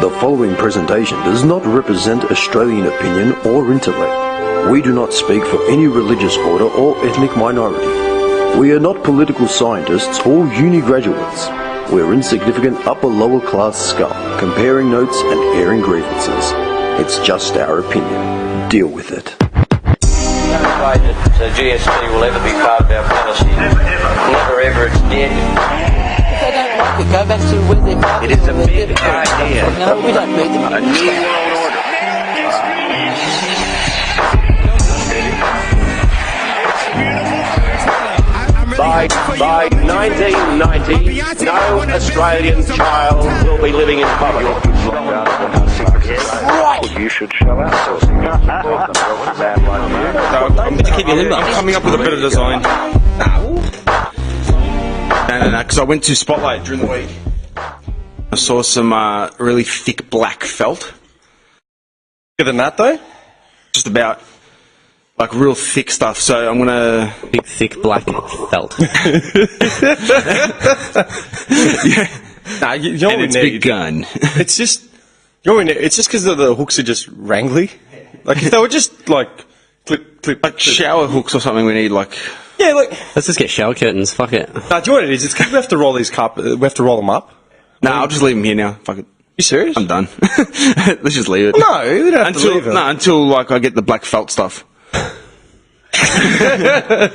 The following presentation does not represent Australian opinion or intellect. We do not speak for any religious order or ethnic minority. We are not political scientists or uni graduates. We're insignificant upper-lower class scum, comparing notes and airing grievances. It's just our opinion. Deal with it. So GST will ever be part of our policy. Never ever, it's dead. If they don't like it, go back to where they're from. It is a big idea. No, we don't need them. A new world order. By 1990, no Australian child will be living in poverty. Right. You should shell out. I'm coming up with a better design. No, because I went to Spotlight during the week. I saw some really thick black felt. Bigger than that, though? Just about, like, real thick stuff. So I'm gonna... Big, thick, black felt. Yeah. Nah, you know and what it's we need? begun. It's just... You know what we need? It's just because the hooks are just wrangly. Like, if they were just, like, clip... Like shower hooks or something we need, like... Yeah, like... Let's just get shower curtains, fuck it. Nah, do you know what it is? It's because we have to roll these we have to roll them up. Nah, I'll just leave them here now. Fuck it. You serious? I'm done. Let's just leave it. No, we don't have to leave it. No, until, like, I get the black felt stuff. I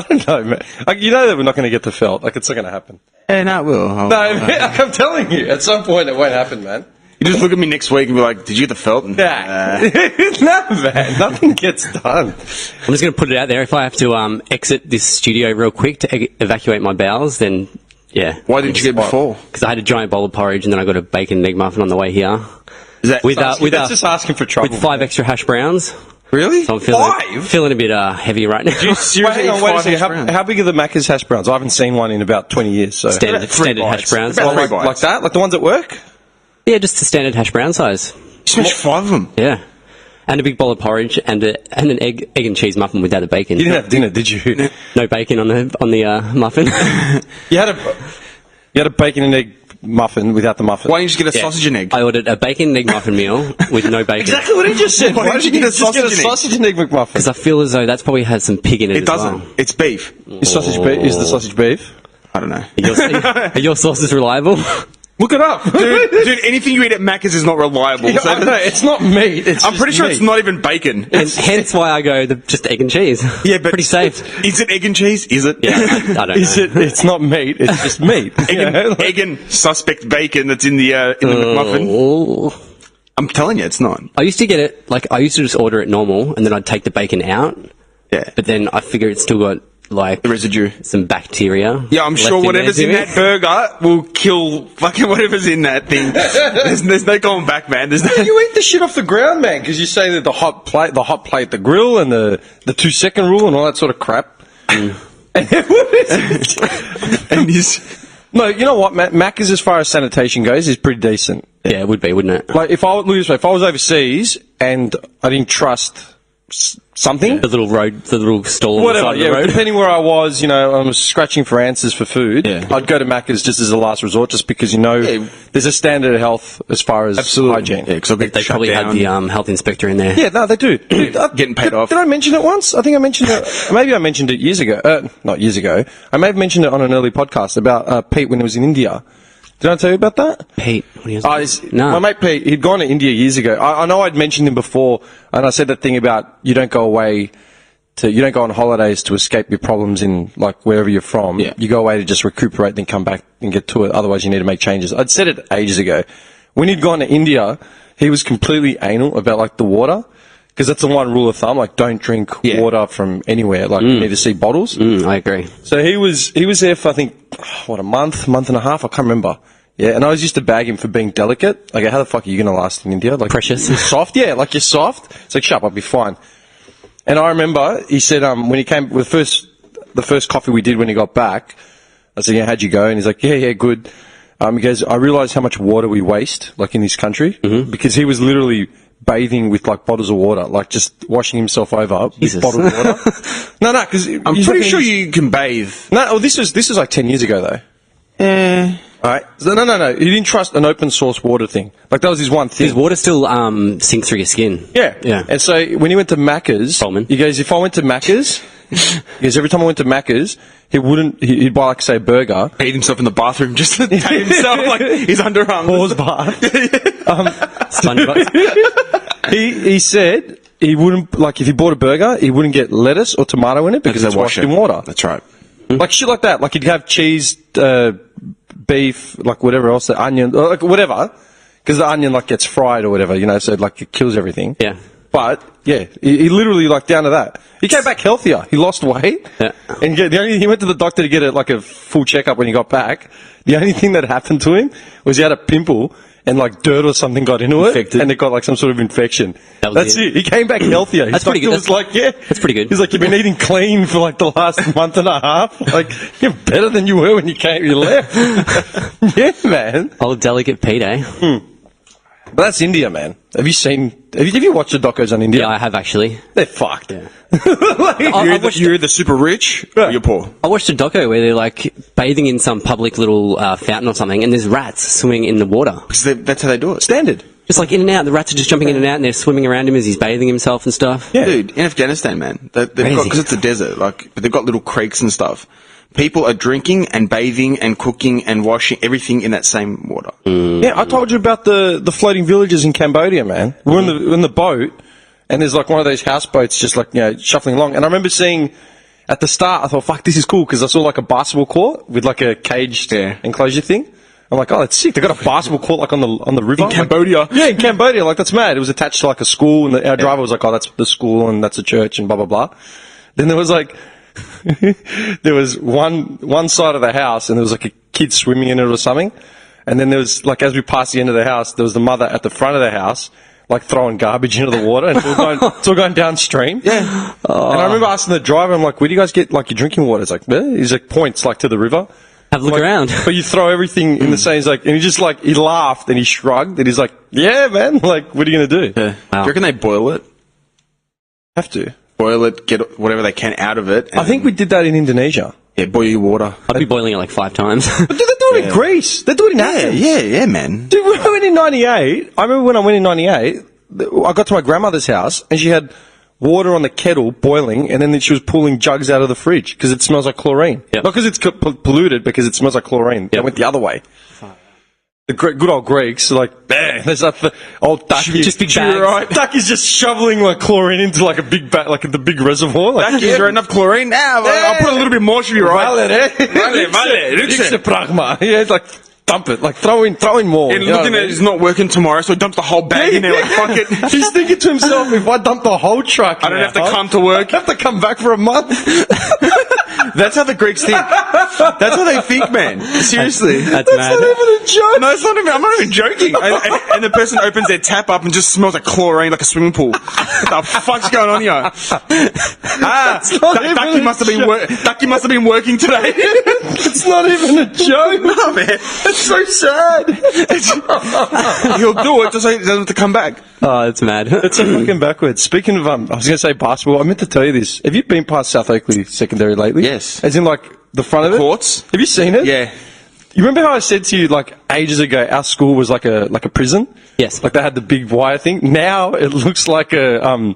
don't know, man. Like, you know that we're not going to get the felt. Like, it's not going to happen. Yeah, no, it will. No, I'm telling you, at some point it won't happen, man. You just look at me next week and be like, did you get the felt? And, Nah. No, man. Nothing gets done. I'm just going to put it out there. If I have to exit this studio real quick to evacuate my bowels, then, yeah. Why didn't you get before? Because I had a giant bowl of porridge and then I got a bacon and egg muffin on the way here. Is that That's just asking for trouble. With 5 extra hash browns. really? So I'm Five? feeling a bit heavy right now. Wait, hang on, wait a second. How big are the Macca's hash browns? I haven't seen one in about 20 years. So Standard hash browns. Well, like that? Like the ones at work? Yeah, just a standard hash brown size. You smashed 5 of them. Yeah. And a big bowl of porridge and an egg and cheese muffin without the bacon. You didn't have dinner, did you? No bacon on the muffin. You had a bacon and egg muffin without the muffin. Why don't you just get a sausage and egg? I ordered a bacon and egg muffin meal with no bacon. Exactly what he just said. Why didn't you get a just get a sausage sausage and egg? and egg McMuffin? Because I feel as though that's probably has some pig in it. It doesn't. Well. It's beef. Is the sausage beef? I don't know. Are your sources reliable? Look it up. Dude, anything you eat at Macca's is not reliable. Yeah, So I know, it's not meat. I'm pretty sure it's not even bacon. And hence why I go just egg and cheese. Yeah, but pretty safe. Is it egg and cheese? Is it? Yeah, I don't know. It's not meat. It's just meat. Egg and suspect bacon that's in the McMuffin. Oh. I'm telling you, it's not. I used to get it, like, I used to just order it normal, and then I'd take the bacon out. Yeah. But then I figure it's still got, like, The residue. some bacteria. Yeah, I'm left sure whatever's in there, that burger will kill fucking whatever's in that thing. There's no going back, man. There's no... You eat the shit off the ground, man, because you say that the hot plate, the grill, and the 2-second rule, and all that sort of crap. And no, you know what, Macca's, as far as sanitation goes, is pretty decent. Yeah, it would be, wouldn't it? Like, if I was overseas and I didn't trust something, The little stall whatever, on the side of the road. depending where I was, I was scratching for answers for food. Yeah. I'd go to Macca's just as a last resort, just because there's a standard of health as far as hygiene. Yeah, because They probably had the health inspector in there. Yeah, no, they do. Dude, Getting paid off. Did I mention it once? I think I mentioned it. Maybe I mentioned it years ago. Not years ago. I may have mentioned it on an early podcast about Pete when he was in India. Did I tell you about that? Pete, what are you No. My mate Pete, he'd gone to India years ago. I know I'd mentioned him before, and I said that thing about you don't go on holidays to escape your problems in, like, wherever you're from. Yeah. You go away to just recuperate, then come back and get to it. Otherwise, you need to make changes. I'd said it ages ago. When he'd gone to India, he was completely anal about, like, the water. Because that's the one rule of thumb, like, don't drink water from anywhere. Like, you need to see bottles. I agree. So he was there for, I think, a month and a half, I can't remember. Yeah, and I was used to bag him for being delicate. Like, how the fuck are you going to last in India? Like, Precious. You're soft? Yeah, like, you're soft. It's like, shut up, I'll be fine. And I remember, he said, when he came, the first coffee we did when he got back, I said, how'd you go? And he's like, yeah, good. He goes, I realised how much water we waste, like, in this country. Mm-hmm. Because he was literally bathing with, like, bottles of water, like, just washing himself over with bottled water. No, because I'm pretty sure you can bathe. No, this was like 10 years ago, though. All right. No. He didn't trust an open source water thing. Like, that was his one thing. His water still sinks through your skin. Yeah. And so when he went to Macca's, Coleman. he goes, if I went to Macca's, he goes, every time I went to Macca's, he'd buy, like, say, a burger. Beat himself in the bathroom just to tame himself, like, his underarm. Pause bath. SpongeBob. He said he wouldn't, like, if he bought a burger, he wouldn't get lettuce or tomato in it because they it's wash washed in it. water. That's right. Like, shit like that. Like, he'd have cheese, beef, like, whatever else, the onion, or, like, whatever. Because the onion, like, gets fried or whatever, you know, so, like, it kills everything. Yeah. But, yeah, he literally, like, down to that. He came back healthier. He lost weight. Yeah. And he went to the doctor to get a full checkup when he got back. The only thing that happened to him was he had a pimple and, like, dirt or something got into it. Infected. And it got, like, some sort of infection. That's it. He came back healthier. His That's pretty doctor good. was like, yeah. That's pretty good. He's like, you've been eating clean for, like, the last month and a half. Like, you're better than you were when you left. Yeah, man. Old delicate Pete, eh? But that's India, man. Have you watched the docos on India? Yeah, I have actually. They're fucked. Yeah. Like, You're either super rich or you're poor. I watched a doco where they're like bathing in some public little fountain or something, and there's rats swimming in the water. Because that's how they do it. standard. Just like in and out. The rats are just jumping in and out, and they're swimming around him as he's bathing himself and stuff. Yeah. Dude, in Afghanistan, man, they've got, Crazy. because it's a desert, like, but they've got little creeks and stuff. People are drinking and bathing and cooking and washing everything in that same water. Yeah, I told you about the floating villages in Cambodia, man. We're in the boat, and there's like one of those houseboats just like, you know, shuffling along. And I remember seeing, at the start, I thought, fuck, this is cool, because I saw like a basketball court with like a caged enclosure thing. I'm like, oh, that's sick. They got a basketball court like on the river. In Cambodia. Yeah, in Cambodia. Like, that's mad. It was attached to like a school, and our driver was like, oh, that's the school, and that's a church, and blah, blah, blah. Then there was like, there was one side of the house, and there was like a kid swimming in it or something. And then there was, like, as we passed the end of the house, there was the mother at the front of the house, like, throwing garbage into the water, and it's all going downstream. Yeah. And I remember asking the driver, I'm like, where do you guys get, like, your drinking water? It's like, he's like, points, like, to the river. Have a look Like, around. But you throw everything in the same, he's like, and he just, like, he laughed, and he shrugged, and he's like, yeah, man, like, what are you gonna do? Yeah. Do you reckon they boil it? Have to. Boil it, get whatever they can out of it. I think we did that in Indonesia. Yeah, boil your water. I'd be boiling it like 5 times. But they do it in Greece. They do it in Athens. Yeah, man. Dude, when I went in 98, I remember when I went in 98, I got to my grandmother's house, and she had water on the kettle boiling, and then she was pulling jugs out of the fridge because it smells like chlorine. Yep. Not because it's polluted, because it smells like chlorine. They Yep. went the other way. The good old Greeks, like, bang, there's like the old Ducky. Just big bags. Right? Ducky's just shoveling like chlorine into like a big like the big reservoir. Like, Is there enough chlorine? I'll put a little bit more, should be right. Vale. Pragma. Yeah, it's like, dump it. Like, throw in more. And you know looking what I at mean? it's not working tomorrow, so he dumps the whole bag in there, like, fuck it. He's thinking to himself, if I dump the whole truck, I don't have to come to work. I have to come back for a month. That's how the Greeks think. That's how they think, man. Seriously. That's mad. Not even a joke. No, it's not even, I'm not even joking. And the person opens their tap up and just smells like chlorine, like a swimming pool. What the fuck's going on here? Ducky must have been working today. It's not even a joke. No, man. It's so sad. He'll do it just so he doesn't have to come back. Oh, that's mad. It's so fucking backwards. Speaking of, I was going to say basketball. I meant to tell you this. Have you been past South Oakley Secondary lately? Yes. As in, like, the front of it? Courts? Have you seen it? Yeah. You remember how I said to you, like, ages ago, our school was like a prison? Yes. Like, they had the big wire thing. Now, it looks like a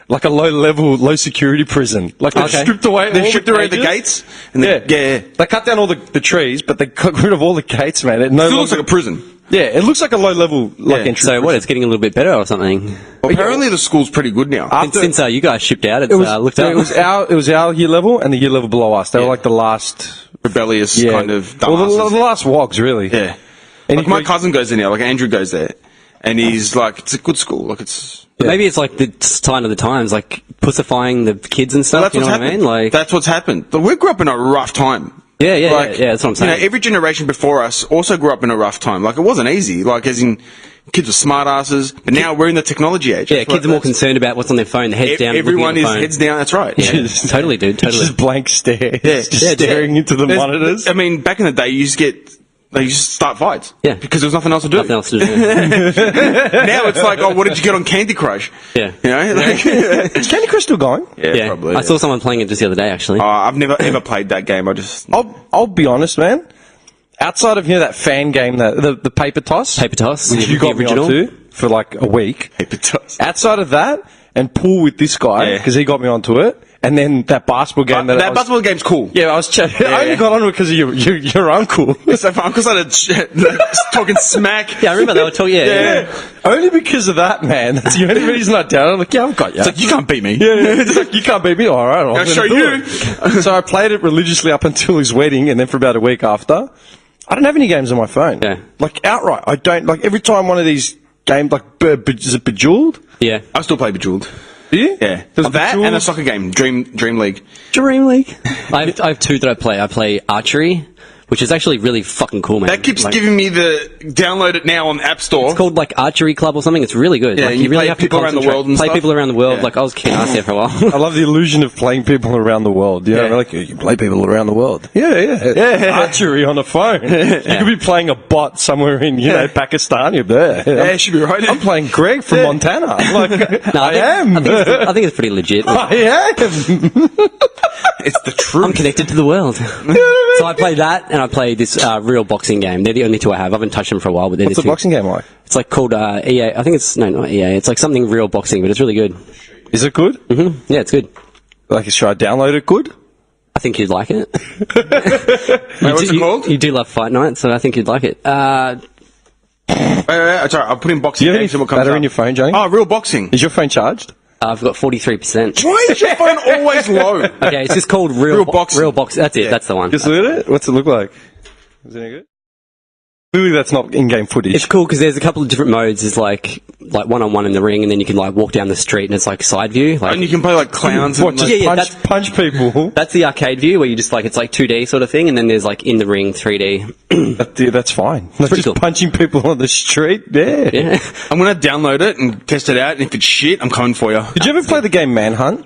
low-level, low-security prison. Like, they've stripped away They've all stripped the away the cages. gates. And Yeah. yeah. They cut down all the trees, but they got rid of all the gates, man. It no Still looks longer- like a prison. Yeah, it looks like a low-level, like, Yeah. entry. So what? It's getting a little bit better or something. Well, apparently the school's pretty good now. Since you guys shipped out, it's looked up. It was our year level and the year level below us. They were like the last Rebellious kind of well, dumbasses. the last wogs, really. Yeah. And Like my cousin goes there now, like Andrew goes there. And he's like, it's a good school. Like it's... Maybe it's like the sign of the times, like pussifying the kids and stuff. That's You know what's what I happened. mean? Like, That's what's happened. But we grew up in a rough time. yeah, that's what I'm saying. You know, every generation before us also grew up in a rough time. Like, it wasn't easy. Like, as in, kids were smart asses. But now we're in the technology age. Yeah, That's kids are what- more concerned about what's on their phone, heads down. Everyone looking is at the phone. heads down. That's right. Yeah, totally, dude. It's Totally. just blank stare. Yeah. Just Yeah, staring into the monitors. I mean, back in the day, you used to start fights. Yeah. Because there was nothing else to do. Nothing else to do. Now it's like, oh, what did you get on Candy Crush? Yeah. You know? Like, Is Candy Crush still going? Yeah, probably. I saw someone playing it just the other day, actually. I've never ever played that game. I'll be honest, man. outside of that fan game, the paper toss, Paper toss. which you got me original. onto for like a week. Paper toss. Outside of that, and pool with this guy Yeah. because he got me onto it, and then that basketball game. That I was- basketball game's cool. Yeah, I was. I only got on it because of your uncle. So my uncle started talking smack. Yeah, I remember they were talking. Yeah. Only because of that, man. That's the only reason not down. I'm like, yeah, I've got you. It's like, you can't beat me. It's like, you can't beat me. All right, I'll show you. So I played it religiously up until his wedding, and then for about a week after, I don't have any games on my phone. Yeah. Like outright, I don't. Like every time one of these games, like is it Bejeweled? Yeah. I still play Bejeweled. Do you? Yeah. There's That Bejeweled. and a soccer game, Dream League. Dream League. I have two that I play. I play archery, which is actually really fucking cool, man. That keeps Like, giving me the download it now on the App Store. It's called like Archery Club or something. It's really good. Yeah, like, and you really play have to people around the concentrate. world and play stuff? people around the world. Yeah. Like I was kicking ass there for a while. I love the illusion of playing people around the world. You know, Yeah. like you can play people around the world. Yeah. Archery on a phone. You could be playing a bot somewhere in, Pakistan. You're there. Yeah, should be right. I'm playing Greg from Montana. Like, No, I am. I think it's pretty legit. I am. It's the truth. I'm connected to the world. So I play that, and I play this real boxing game. They're the only two I have. I haven't touched them for a while, but they're What's the two. boxing game like? It's like called EA. I think it's not EA. It's like something real boxing, but it's really good. Is it good? Yeah, it's good. Like, should I download it good? I think you'd like it. Wait, what's it called? You do love fight night, so I think you'd like it. Wait, sorry, I'll put in boxing Do you have games any and what comes battery up. in your phone, Johnny? Oh, real boxing. Is your phone charged? I've got 43%. Why is your phone always low? Okay, it's just called Real boxing. Real boxing. That's it. That's the one. Just look at it. What's it look like? Is it any good? Clearly, that's not in-game footage. It's cool because there's a couple of different modes. There's like one-on-one in the ring, and then you can like walk down the street, and it's like side view. Like, And you can play like clowns. What, And, just like, Yeah, punch people? that's the arcade view where you just like it's like 2D sort of thing, and then there's like in the ring 3D. That's fine. Like pretty just cool. punching people on the street. Yeah. Yeah. I'm gonna download it and test it out. And if it's shit, I'm coming for you. Did you ever play the game Manhunt?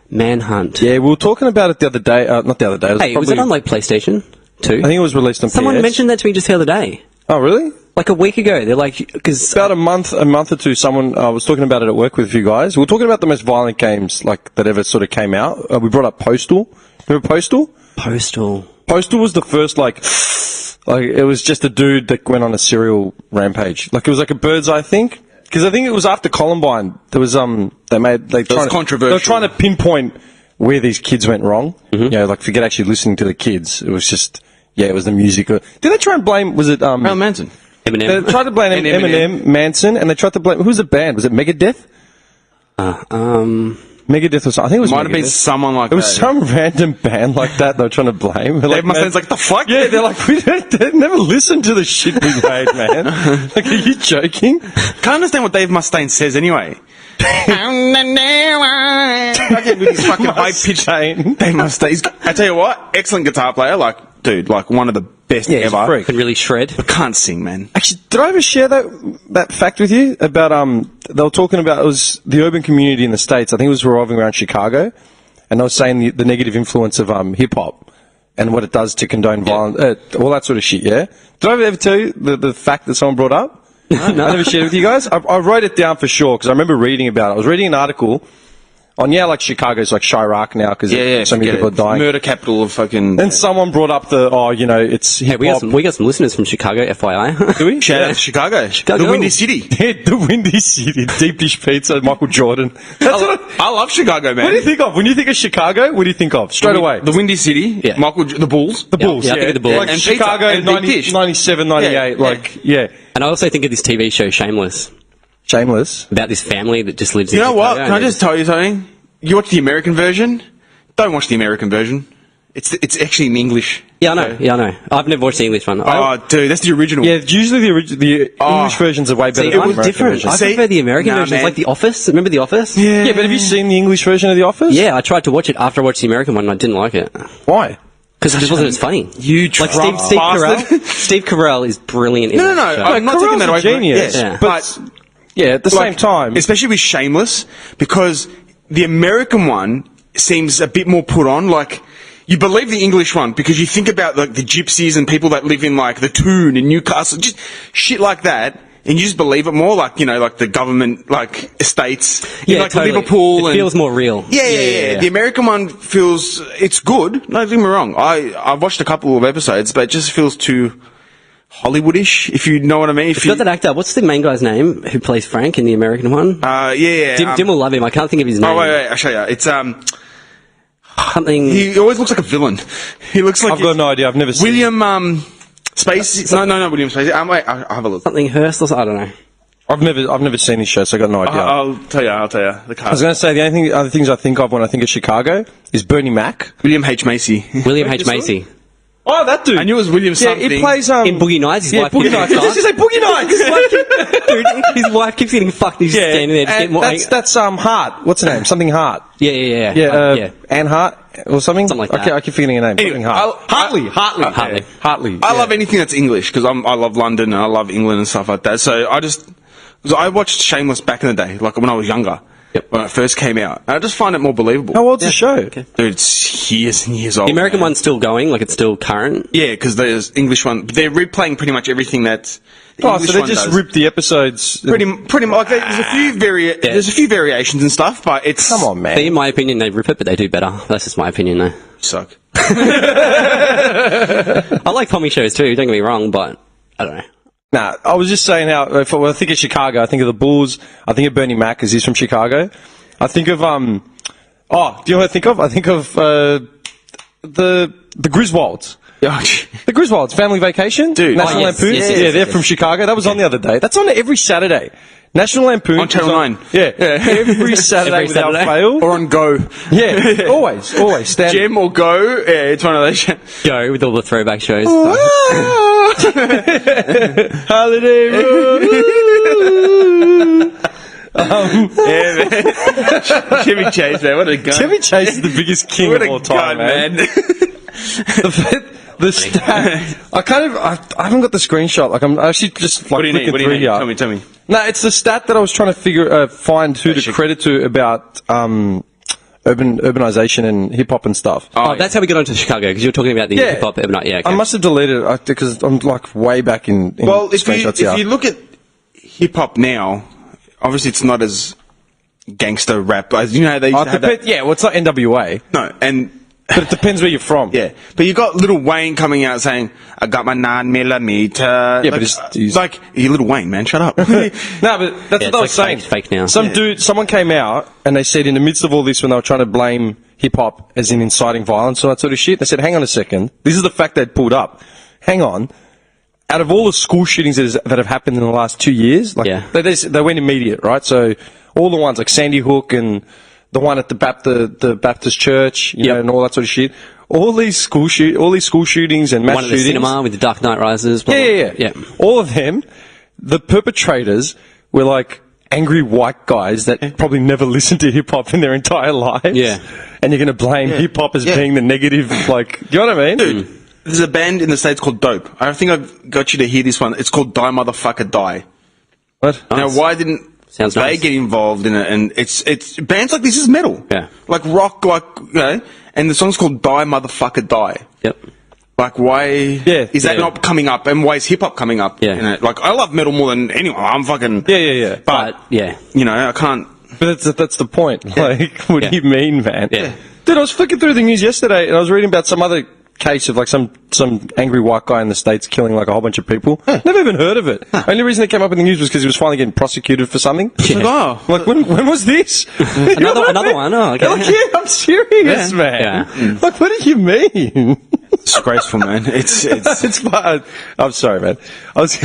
Manhunt. Yeah, we were talking about it the other day. Not the other day. Hey, was it on like PlayStation 2? I think it was released on Someone PS. mentioned that to me just the other day. Oh, really? Like a week ago. They're like, because About a month or two, someone was talking about it at work with a few guys. We were talking about the most violent games like that ever sort of came out. We brought up Postal. Remember Postal? Postal. Postal was the first like it was just a dude that went on a serial rampage. Like it was like a bird's eye thing. Because I think it was after Columbine. There was controversial. They were trying to pinpoint where these kids went wrong. You know, like forget actually listening to the kids. It was just it was the music. Did they try and blame? Was it Marilyn Manson. They Eminem. tried to blame And Eminem, Manson, and they tried to blame who's the band? Was it Megadeth? Megadeth was. I think it was. Might have been Megadeth. someone like It was that. some random band like that they were trying to blame. They're Dave like, Mustaine's like, the fuck? yeah, they're like, they never listened to the shit we made, man. Like, are you joking? Can't understand what Dave Mustaine says anyway. Fucking with his fucking high pitched. Mustaine. Dave Mustaine. I tell you what, excellent guitar player. Like, dude, like one of the best Yeah, he's a ever. freak. Could really shred. But can't sing, man. Actually, did I ever share that fact with you about they were talking about it was the urban community in the States. I think it was revolving around Chicago, and they were saying the negative influence of hip hop and what it does to condone violence, all that sort of shit. Yeah. Did I ever tell you the fact that someone brought up? I never shared it with you guys. I wrote it down for sure because I remember reading about it. I was reading an article on like Chicago's like Chirac now because so many forget people it. are dying. Murder capital of fucking. And someone brought up it's Hey, hip we hop. got some listeners from Chicago, FYI. Do we? Shout out to Chicago. Chicago. The Windy City. The Windy City, deep dish pizza, Michael Jordan. That's what I love Chicago, man. What do you think of? When you think of Chicago, what do you think of? Straight away. The Windy City. Yeah. The Bulls. The Bulls. yeah, I think of the Bulls. Like And Chicago, pizza, and deep dish. 97, 98, Yeah, like, yeah. And I also think of this TV show, Shameless, Shameless. about this family that just lives You in know Chicago. what? Can I just tell you something? You watch the American version? Don't watch the American version. It's actually in English. Yeah, I know. I've never watched the English one. Oh, dude, that's the original. Yeah, usually the English versions are way better See, than it the was American different. versions. I See- prefer the American Nah, version. It's man. like The Office. Remember The Office? Yeah, but have you seen the English version of The Office? Yeah, I tried to watch it after I watched the American one and I didn't like it. Why? Because it just wasn't as funny. You Like Trump Steve bastard. Carell. Steve Carell is brilliant in No, that show. I'm not taking that away Carell's a from genius, Yeah. but yeah, at the same time, especially with Shameless, because the American one seems a bit more put on. Like, you believe the English one because you think about like the gypsies and people that live in like the Toon in Newcastle, just shit like that. And you just believe it more, like, like the government, like, estates. Yeah, like totally. Liverpool. It feels more real. Yeah. The American one feels, it's good. Don't get me wrong. I've watched a couple of episodes, but it just feels too Hollywoodish, if you know what I mean. It's got that actor. What's the main guy's name who plays Frank in the American one? Jim will love him. I can't think of his name. Oh, wait, I'll show you. It's, something. he always looks like a villain. He looks like I've got no idea. I've never seen William, Spacey. No, William Spacey. Wait, I'll have a look. Something Hurst or something. I don't know. I've never seen his show, so I got no idea. I'll tell you. The cast. I was going to say the only other things I think of when I think of Chicago is Bernie Mac. William H. Macy. William H. Macy. Oh, that dude. I knew it was William something. Yeah, he plays In Boogie Nights, his wife Boogie Nights. I was just say Boogie Nights. Dude, his wife keeps getting fucked. He's just standing there. Just getting more that's Hart. What's her name? Something Hart. Yeah. Anne Hart or something. Something like that. I keep forgetting her name. Anyway, Something Hart. Hartley. I love anything that's English because I love London and I love England and stuff like that. So I watched Shameless back in the day, like when I was younger. Yep. When it first came out. And I just find it more believable. How old's the show? Okay. Dude, it's years and years old. The American man. one's still going, like it's still current. Yeah, because there's English one. They're replaying pretty much everything that the Oh, English so they one just does. ripped the episodes. Pretty much. Like, there's a few variations and stuff, but it's Come on, man. In my opinion, they rip it, but they do better. That's just my opinion, though. You suck. I like Tommy shows too. Don't get me wrong, but I don't know. Nah, I was just saying how if I think of Chicago, I think of the Bulls. I think of Bernie Mac because he's from Chicago. I think of do you know what I think of? I think of the Griswolds. The Griswolds, Family Vacation, Dude. National yes, Lampoon. yes, They're from Chicago. That was on the other day. That's on every Saturday. National Lampoon On Channel 9. Yeah, every Saturday Every without Saturday. fail. Or on Go. Yeah, always standard. Gem or Go. Yeah, it's one of those. Go with all the throwback shows. Holiday Road. Yeah, man. Chevy Chase, man. What a gun. Chevy Chase is the biggest king What of a all time, gun, man. The stat. I haven't got the screenshot. Like I'm actually just like What do you need? flicking What do you through need? here. Tell me. No, it's the stat that I was trying to find who to credit to about urbanization and hip hop and stuff. Oh, that's how we got onto Chicago, because you were talking about the hip hop urban. Yeah, okay. I must have deleted it because I'm like way back in Well, if screenshots you look at hip hop now, obviously it's not as gangster rap as you know they used to have that. Yeah, well, it's not NWA, No, but it depends where you're from. yeah, but you got Lil Wayne coming out saying, "I got my 9mm." Yeah, but he's like, you Lil Wayne, man, shut up. No, but that's what I was saying. fake now. Someone came out and they said in the midst of all this when they were trying to blame hip hop as in inciting violence and that sort of shit, they said, hang on a second, this is the fact they'd pulled up. Hang on. Out of all the school shootings that have happened in the last 2 years, like they went immediate, right? So all the ones like Sandy Hook and the one at the Baptist church, you know, and all that sort of shit. All these school shootings and mass One at the shootings. cinema with the Dark Knight Rises. Blah, Yeah. All of them, the perpetrators were like angry white guys that probably never listened to hip hop in their entire lives. Yeah. And you're going to blame hip hop as being the negative, like, you know what I mean? Dude, there's a band in the States called Dope. I think I've got you to hear this one. It's called Die Motherfucker Die. What? Now, why didn't Sounds they nice. get involved in it? And it's bands like this is metal. Yeah. Like rock, like, you know, and the song's called Die Motherfucker Die. Yep. Like, why is that Yeah. not coming up? And why is hip hop coming up? Yeah. You know, like, I love metal more than anyone. I'm fucking. Yeah. But, yeah. you know, I can't. But that's the point. Like, what do you mean, man? Yeah. Dude, I was flicking through the news yesterday and I was reading about some other case of like some angry white guy in the States killing like a whole bunch of people. Never even heard of it. Only reason it came up in the news was because he was finally getting prosecuted for something. Like, oh. Like, when was this? Another one. Oh, okay. Like, yeah, I'm serious, man. Yeah. Like, what do you mean? Disgraceful, man. It's It's fine. I'm sorry, man. I was.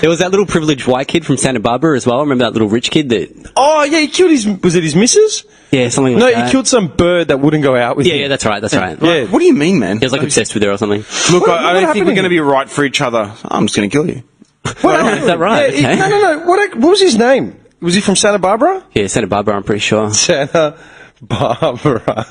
There was that little privileged white kid from Santa Barbara as well. Remember that little rich kid that... Oh, yeah, he killed was it his missus? Yeah, something like No, that. he killed some bird that wouldn't go out with him. Yeah, that's right. Yeah. what do you mean, man? He was like obsessed with her or something. Look, I what don't think happened we're to going to Oh, be right for each other. I'm just going to kill you. Is that right? Yeah, Okay. no. What was his name? Was he from Santa Barbara? Yeah, Santa Barbara, I'm pretty sure. Santa Barbara.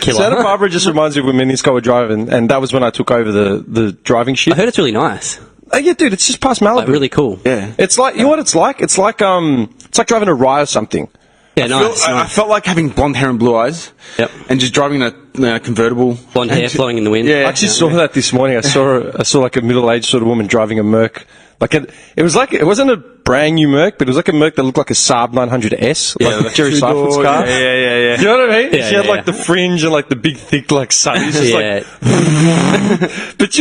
Killer. Santa Barbara just reminds me of when me and this guy were driving, and that was when I took over the driving shit. I heard it's really nice. Oh, yeah, dude, it's just past Malibu. Like, really cool. Yeah. It's like, you know what it's like? It's like driving a Rye or something. Yeah, nice. I felt like having blonde hair and blue eyes. Yep. And just driving a convertible. Blonde hair flowing in the wind. Yeah. I actually saw that this morning. I saw like a middle-aged sort of woman driving a Merc Like it wasn't a brand new Merc, but it was like a Merc that looked like a Saab 900S, like Jerry Seifel's car. Yeah. You know what I mean? Yeah, she had like yeah. the fringe and like the big thick like sunnies. Just Yeah. like, but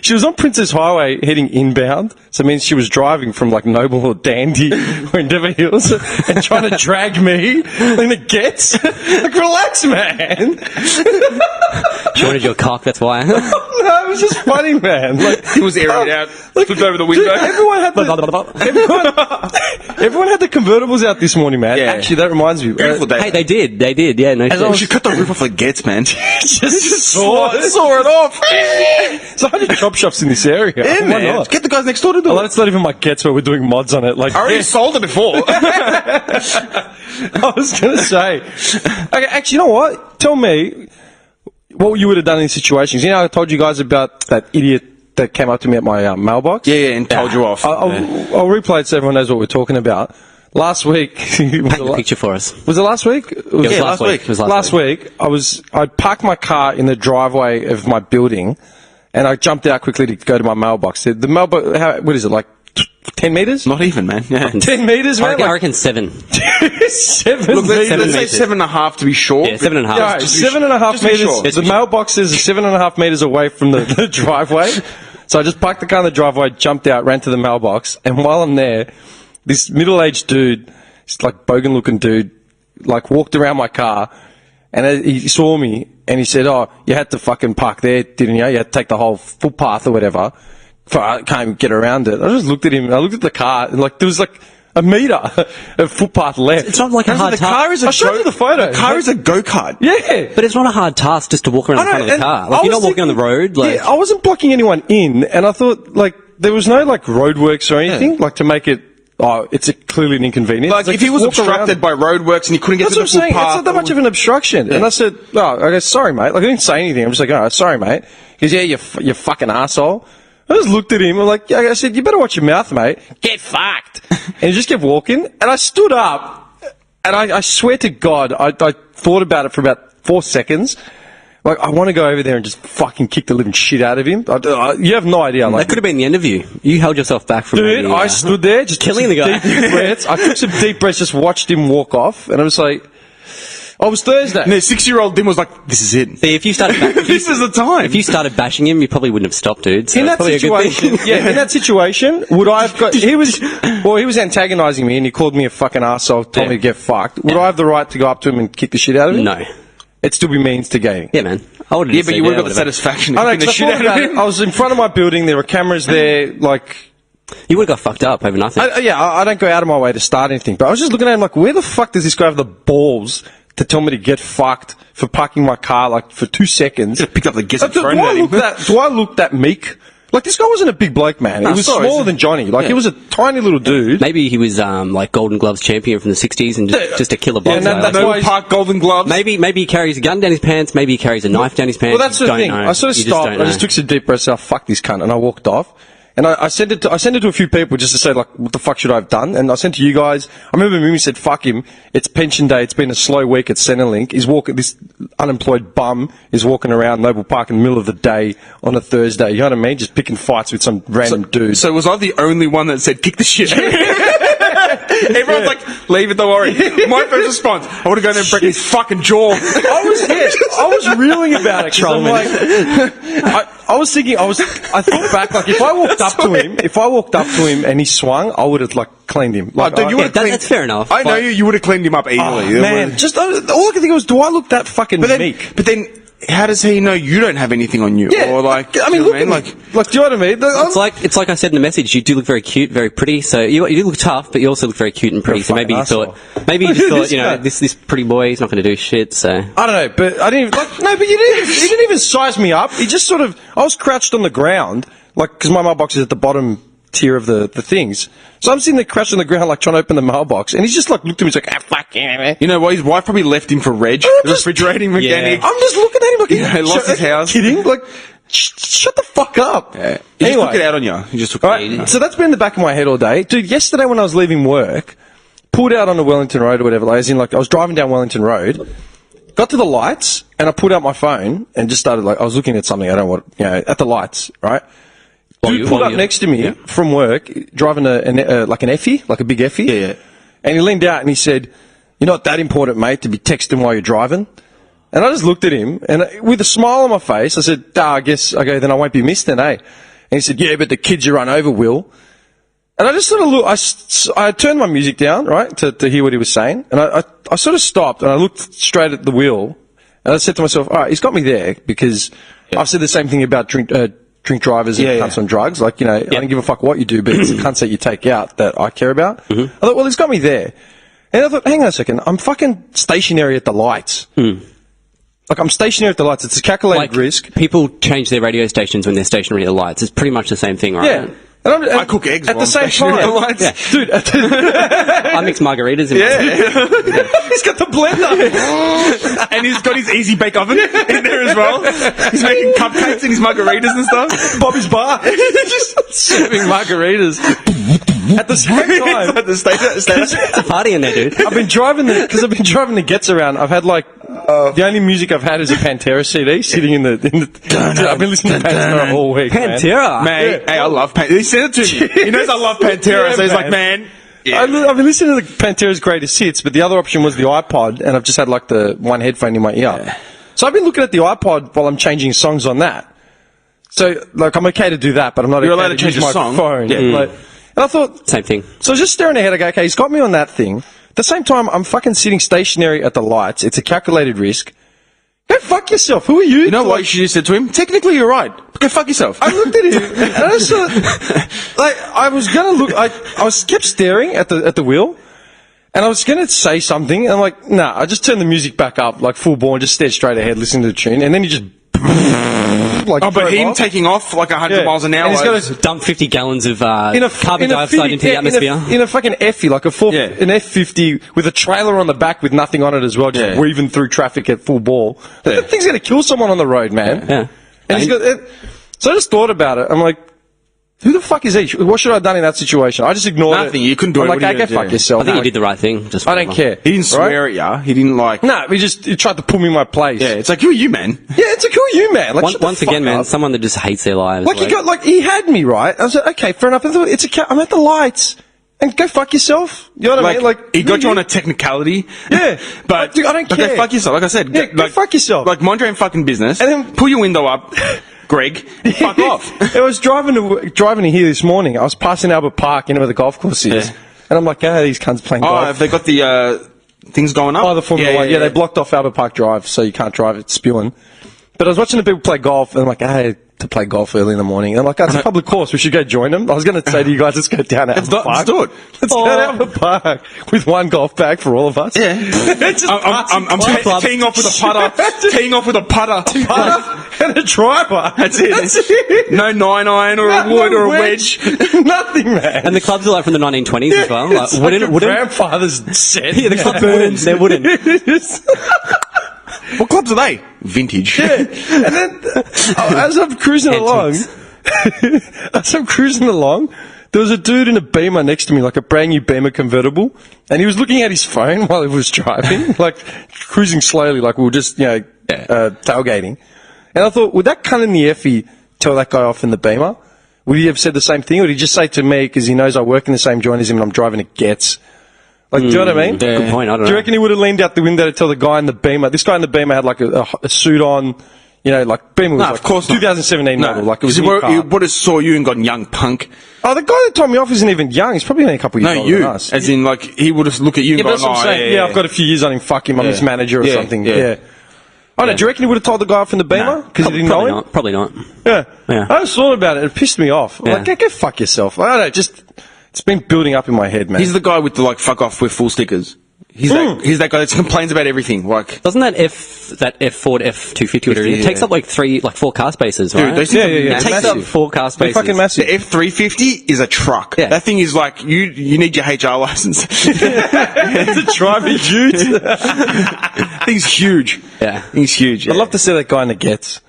she was on Princess Highway heading inbound. So it means she was driving from like Noble or Dandy or Endeavour Hills and trying to drag me in the Gets. Like, relax, man. She wanted your cock, that's why. No, it was just funny, man. Like, He was airing it out, like, flipped over the window. dude, everyone had the convertibles out this morning, man. Yeah. Actually, that reminds me. Beautiful day. Hey, they did, yeah, no We shit. should cut the roof off the Gets, man. just saw it off. So I did chop shops in this area. Yeah, Why man. not? Get the guys next door to do Well, it. that's not even my Gets where we're doing mods on it. Like, I already sold it before. I was going to say. Okay, actually, you know what? Tell me what you would have done in these situations. You know, I told you guys about that idiot that came up to me at my mailbox. Yeah, and told you off. I'll replay it so everyone knows what we're talking about. Last week, Paint the picture for us. was it last week? It was, Yeah, last week. It was last week. I parked my car in the driveway of my building, and I jumped out quickly to go to my mailbox. The mailbox, what is it, like 10 metres? Not even, man. Yeah. 10 metres, man? I reckon 7. 7 Look, let's metres. say 7.5 to be short. Yeah, 7.5. Yeah, Just to be 7.5 just to be metres. sure. The mailbox is 7.5 metres away from the driveway. So I just parked the car in the driveway, jumped out, ran to the mailbox, and while I'm there, this middle-aged dude, this like bogan-looking dude, like walked around my car, and he saw me, and he said, "Oh, you had to fucking park there, didn't you? You had to take the whole footpath or whatever. I can't even get around it." I just looked at him, and I looked at the car, and like there was like a metre of footpath left. It's not like a hard The car task. is a I showed you the photo. The car is a go-kart. Yeah. But it's not a hard task just to walk around in front of the and car. I Like, you're was not walking on the road. Like, yeah, I wasn't blocking anyone in, and I thought, like, there was no, like, roadworks or anything, like, to make it, it's clearly an inconvenience. Like, if just he was walk obstructed around. by roadworks and he couldn't get That's to what the I'm saying. It's footpath. not that much of an obstruction. And I said, sorry, mate. Like, I didn't say anything. I'm just like, oh, sorry, mate. He goes, yeah, you fucking asshole. I just looked at him. I'm like, I said, you better watch your mouth, mate. Get fucked. And he just kept walking. And I stood up, and I swear to God, I thought about it for about 4 seconds. Like, I want to go over there and just fucking kick the living shit out of him. You have no idea. Like, that could have been the end of you. You held yourself back from dude, maybe, I stood there just killing the guy. Deep breaths. I took some deep breaths, just watched him walk off, and I was like, I was Thursday. And the 6-year-old Dim was like, this is it. See, if you started, This is the time. if you started bashing him, you probably wouldn't have stopped, dude. So In it's that probably a good situation, thing. yeah, in that situation, would I have got, he was antagonising me and he called me a fucking arsehole, told me to get fucked. Would I have the right to go up to him and kick the shit out of him? No. It'd still be me instigating. Yeah, man. I would have. Yeah, but you would have got the satisfaction of I know, kicking the 'cause I shit thought out about of it. him. I was in front of my building, there were cameras there, like, You would have got fucked up over nothing. I don't go out of my way to start anything, but I was just looking at him like, where the fuck does this guy have the balls to tell me to get fucked for parking my car, like, for 2 seconds? Just picked up the Gets and Do thrown it at him. I look that meek? Like, this guy wasn't a big bloke, man. He was smaller than Johnny. Like, he was a tiny little dude. Maybe he was like Golden Gloves champion from the 60s and just a killer boxer. and that's No why he's- Park Golden Gloves. Maybe he carries a gun down his pants. Maybe he carries a knife down his pants. Well, that's You the don't thing. know. I sort of You just stopped. don't I just know. took some deep breaths. Said, oh, fuck this cunt, and I walked off. And I sent it to a few people just to say, like, what the fuck should I have done? And I sent to you guys. I remember Mimi said, fuck him. It's pension day. It's been a slow week at Centrelink. This unemployed bum is walking around Noble Park in the middle of the day on a Thursday. You know what I mean? Just picking fights with some random dude. So was I the only one that said, kick the shit out of him? Everyone's like, leave it, don't worry. My first response, I would have gone there and break his fucking jaw. I was reeling about it. 'Cause I'm like, I was thinking, I thought back, like, if I walked up to him and he swung, I would have, like, cleaned him. Like, dude, you Yeah, would've cleaned- that's fair enough. I know you would have cleaned him up easily. oh, man, just, all I could think was, do I look that fucking meek? But then, how does he know you don't have anything on you? Yeah, Or like, I mean, do you look know at what me. Like, do you know what I mean? It's like I said in the message. You do look very cute, very pretty. So you do look tough, but you also look very cute and pretty. You're a So maybe you fucking thought, maybe you just thought, This you know, guy. this pretty boy, he's not going to do shit. So I don't know, but I didn't, like, no, but he didn't even size me up. He just sort of, I was crouched on the ground, like, because my mailbox is at the bottom tier of the things. So I'm sitting there crouched on the ground, like, trying to open the mailbox, and he's just, like, looked at me, he's like, ah, fuck yeah. You know what? His wife probably left him for Reg, the just- refrigerating mechanic. I'm just looking at him like, Yeah, he lost his house. Kidding? Like, shut the fuck up. Yeah. He just took it out on you. He just took All it right, so that's been in the back of my head all day. Dude, yesterday when I was leaving work, pulled out on the Wellington Road or whatever, like, as in, like, I was driving down Wellington Road, got to the lights, and I pulled out my phone and just started, like, I was looking at something, I don't know what, you know, at the lights, right? Dude pulled up next to me from work, driving like an Effie, like a big Effie. Yeah. And he leaned out and he said, "You're not that important, mate, to be texting while you're driving." And I just looked at him, and with a smile on my face, I said, I guess, okay, then I won't be missed then, eh? And he said, "Yeah, but the kids you run over will." And I just sort of looked, I turned my music down, right, to hear what he was saying. And I sort of stopped, and I looked straight at the wheel, and I said to myself, all right, he's got me there, because I've said the same thing about drink drivers and cunts on drugs. Like, I don't give a fuck what you do, but it's the cunts that you take out that I care about. I thought, well, he's got me there. And I thought, hang on a second, I'm fucking stationary at the lights. Like, I'm stationary at the lights. It's a calculated risk. People change their radio stations when they're stationary at the lights. It's pretty much the same thing, right? Yeah. And I cook eggs at the same time. Dude, I mix margaritas in he's got the blender. And he's got his easy bake oven in there as well. He's making cupcakes and his margaritas and stuff. Bobby's bar. Just serving margaritas. At the same time. At the station. It's a party in there, dude. I've been driving the Gets around. I've had the only music I've had is a Pantera CD sitting in the I've been listening to Pantera all week. Pantera? Man, hey, I love Pantera. He sent it to me. He knows I love Pantera, so he's like, man. Yeah. I've been listening to the Pantera's greatest hits, but the other option was the iPod, and I've just had like the one headphone in my ear. Yeah. So I've been looking at the iPod while I'm changing songs on that. So, like, I'm okay to do that, but I'm not You're okay allowed to change use your my song. phone. Yeah. And I thought... Same thing. So I was just staring ahead. I go, okay, he's got me on that thing. At the same time, I'm fucking sitting stationary at the lights. It's a calculated risk. Go fuck yourself. Who are you? You know what you should have said to him? Technically, you're right. Go fuck yourself. I looked at him, and I just thought... Like, I was gonna look... I was kept staring at the wheel, and I was gonna say something, and I'm like, nah, I just turned the music back up, like full bore, and just stared straight ahead, listening to the tune, and then he just... Like, but him taking off like 100 miles an hour. And he's got to dump 50 gallons of carbon dioxide into the atmosphere. In a fucking Effie, like an F50 with a trailer on the back with nothing on it as well, just weaving through traffic at full ball. That thing's going to kill someone on the road, man. Yeah. And so I just thought about it. I'm like, who the fuck is he? What should I have done in that situation? I just ignored it. Nothing. You couldn't do it. I'm like, go fuck yourself. I think you did the right thing. Just I don't care. He didn't swear at ya. He didn't like... No, he tried to pull me in my place. Yeah, it's like, who are you, man? Yeah, it's like, who are you, man? Like, once again, man, someone that just hates their lives. Like, he had me, right? I was like, okay, fair enough. I thought, I'm at the lights. And go fuck yourself. You know what I mean? Like, he got you on a technicality. Yeah. But dude, I don't care. Go fuck yourself. Like I said, go fuck yourself. Like, mind your own fucking business. And then pull your window up. Greg, fuck off. I was driving to here this morning. I was passing Albert Park, where the golf course is. And I'm like, these cunts playing golf. Have they got the things going up? Oh, the Formula 1. Yeah, they blocked off Albert Park Drive, so you can't drive. It's spewing. But I was watching the people play golf, and I'm like, to play golf early in the morning. And I'm like, it's a public course. We should go join them. I was going to say to you guys, let's go down Albert Park. Let's do it. Let's go to Albert Park with one golf bag for all of us. Yeah. I'm teeing off with a putter. Teeing off with a putter. And a driver. That's it. No 9-iron or a wood or a wedge. Nothing, man. And the clubs are like from the 1920s as well. Like, wooden grandfather's set. Yeah, the clubs are wooden. They're wooden. What clubs are they? Vintage. Yeah. And then, as I'm cruising along, there was a dude in a Beamer next to me, like a brand new Beamer convertible, and he was looking at his phone while he was driving, like cruising slowly, like we were just, tailgating. And I thought, would that cunt in the Effie tell that guy off in the Beamer? Would he have said the same thing, or would he just say to me, because he knows I work in the same joint as him and I'm driving a Gets? Like, do you know what I mean? Yeah. Good point, I don't know. Do you reckon he would have leaned out the window to tell the guy in the Beamer? This guy in the Beamer had like a suit on, like Beamer was like of course 2017 model. Like it was he would have saw you and gone young punk. Oh, the guy that told me off isn't even young. He's probably only a couple of years older than us. As in, like, he would have looked at you and gone, that's what I'm saying. I've got a few years on him. Fuck him. I'm his manager or something. Yeah. I don't know. Do you reckon he would have told the guy off in the Beamer? Because he didn't know him? Probably not. Yeah. I just thought about it. It pissed me off. I'm like, go fuck yourself. I don't know. It's been building up in my head, man. He's the guy with the, like, fuck off with full stickers. He's that guy that complains about everything. Like, doesn't that Ford F250 whatever it takes up like 4 car spaces, right? Dude, those things it takes up 4 car spaces. They're fucking massive. The F350 is a truck. Yeah. That thing is like you need your HR license. It's a driver huge. Thing's huge. Yeah, thing's huge. I'd love to see that guy in the Gets.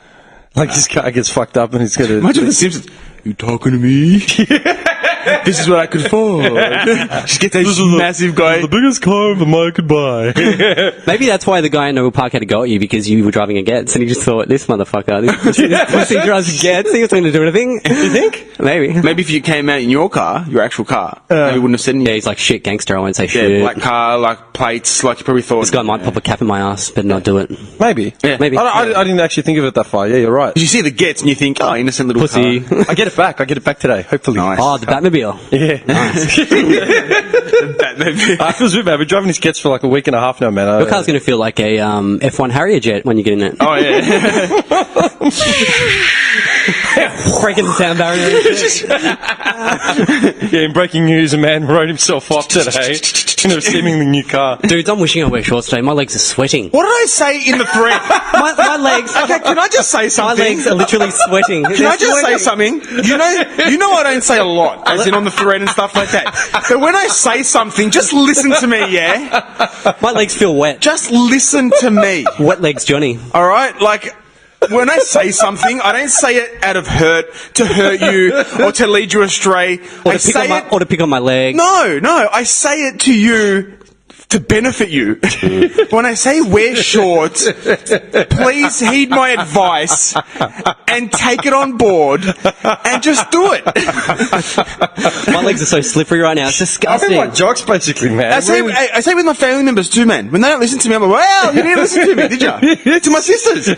Like this guy gets fucked up and he's gonna imagine the Simpsons. You talking to me? This is what I could afford. Just get this massive guy. The biggest car the man could buy. Maybe that's why the guy in Noble Park had to go at you, because you were driving a Getz, and he just thought, this motherfucker, this pussy drives a Getz, he was going to do anything. You think? Maybe. Maybe if you came out in your car, your actual car, maybe wouldn't have said anything. Yeah, he's like, shit, gangster, I won't say Yeah, shit. black car, like plates, like you probably thought. This guy might pop a cap in my ass, but not do it. Maybe. Yeah. Maybe. I didn't actually think of it that far. Yeah, you're right. You see the Gets and you think, oh, innocent little Pussy. car. I get it back. I get it back today, hopefully. Nice. Oh, the Batmobile. Yeah. I feel so bad. We're driving these Gets for like a week and a half now, man. Your car's going to feel like a F1 Harrier jet when you get in it. Oh, yeah. Breaking the sound barrier. Yeah, in breaking news, a man wrote himself off today in a seemingly new car. Dude, I'm wishing I wear shorts today. My legs are sweating. What did I say in the thread? My legs. Okay, can I just say My something? legs are literally sweating. Can I just say something? You know I don't say a lot, as in on the thread and stuff like that. But when I say something, just listen to me, yeah? My legs feel wet. Just listen to me. Wet legs, Johnny. Alright? Like, when I say something, I don't say it out of hurt, to hurt you, or to lead you astray. Or to pick on my leg. No, I say it to you to benefit you. When I say wear shorts, please heed my advice and take it on board and just do it. My legs are so slippery right now. It's I disgusting. feel like jokes, basically, man. I say with my family members too, man. When they don't listen to me, I'm like, well, you didn't listen to me, did you? To my sisters.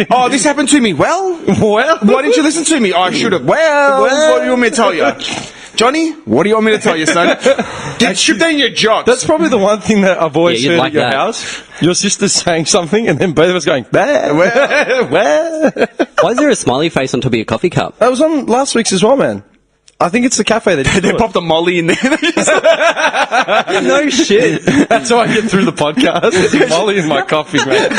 Oh, this happened to me. Well, why didn't you listen to me? Oh, I should have. Well, what do you want me to tell you? Johnny, what do you want me to tell you, son? Get stripped down your jocks. That's probably the one thing that I've always Yeah, you'd heard like at your that. house. Your sister's saying something, and then both of us going, bah, bah. Why is there a smiley face on top of your coffee cup? That was on last week's as well, man. I think it's the cafe that They popped a molly in there. No shit. That's how I get through the podcast. There's Molly in my coffee, man.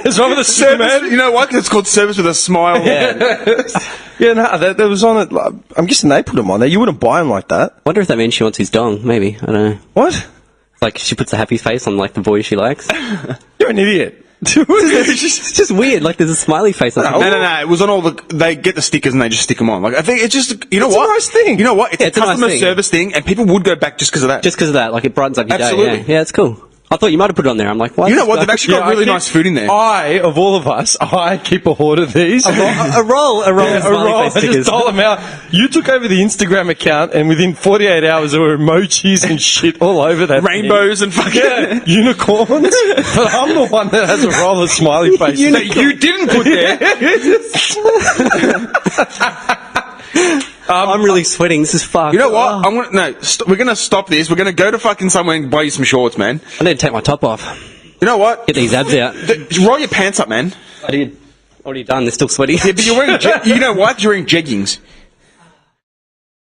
It's one with the Service, you know what? 'Cause it's called service with a smile. Yeah, no, that was on it. Like, I'm guessing they put them on there. You wouldn't buy them like that. Wonder if that means she wants his dong. Maybe, I don't know. What? Like she puts a happy face on like the boy she likes. You're an idiot. It's just weird. Like there's a smiley face on. No. It was on all the. They get the stickers and they just stick them on. Like I think it's just. You know It's what? a nice thing. You know what? It's Yeah, a it's a nice customer thing. service thing, and people would go back just because of that. Just because of that, like it brightens up your Absolutely. day. Yeah, it's cool. I thought you might have put it on there. I'm like, why? You know this what? guy- They've actually got really nice food in there. Of all of us, I keep a hoard of these. a roll of A smiley roll. face I just stickers. dole them out. You took over the Instagram account, and within 48 hours, there were emojis and shit all over that. Rainbows and fucking Yeah, unicorns. But I'm the one that has a roll of smiley faces. that you didn't put there. I'm really sweating. This is fucked. You know what? Oh. We're gonna stop this. We're gonna go to fucking somewhere and buy you some shorts, man. I need to take my top off. You know what? Get these abs out. Roll your pants up, man. I did. Already done. They're still sweaty. Yeah, but you're wearing. You know what? You're wearing jeggings.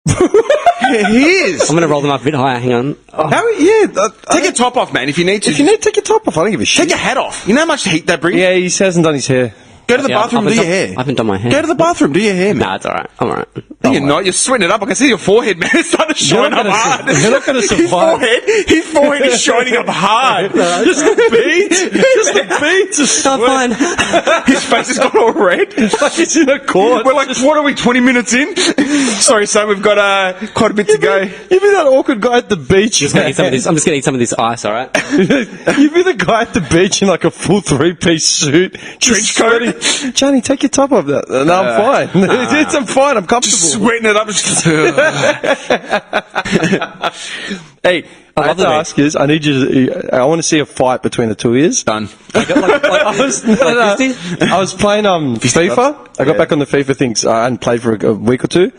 He is. I'm gonna roll them up a bit higher. Hang on. Oh. Take your top off, man, if you need to. If you need to take your top off, I don't give a shit. Take your hat off. You know how much heat that brings? Yeah, he hasn't done his hair. Go to the Yeah, bathroom, I do your haven't done- hair. I haven't done my hair. Go to the bathroom, do your hair, man. Nah, it's alright. I'm alright. No, you're not. You're sweating it up. I can see your forehead, man. It's starting to shine up hard. You're not going to survive. His forehead is shining up hard. Just the beads. Just the beads. Of Oh, sweat. fine. His face has got all red. Like he's in a court. We're like, what are we, 20 minutes in? Sorry, son, we've got quite a bit to go. You'd be that awkward guy at the beach. I'm just gonna eat some of this ice, alright? You'd be the guy at the beach in like a full three-piece suit. Trench coat. Sweating. Johnny, take your top off. No, I'm fine. I'm fine. I'm comfortable. Just sweating it up. Hey, I have love to the ask you, I need you to, I want to see a fight between the two of you. Done. I was playing FIFA. I got back on the FIFA things and played for a week or two.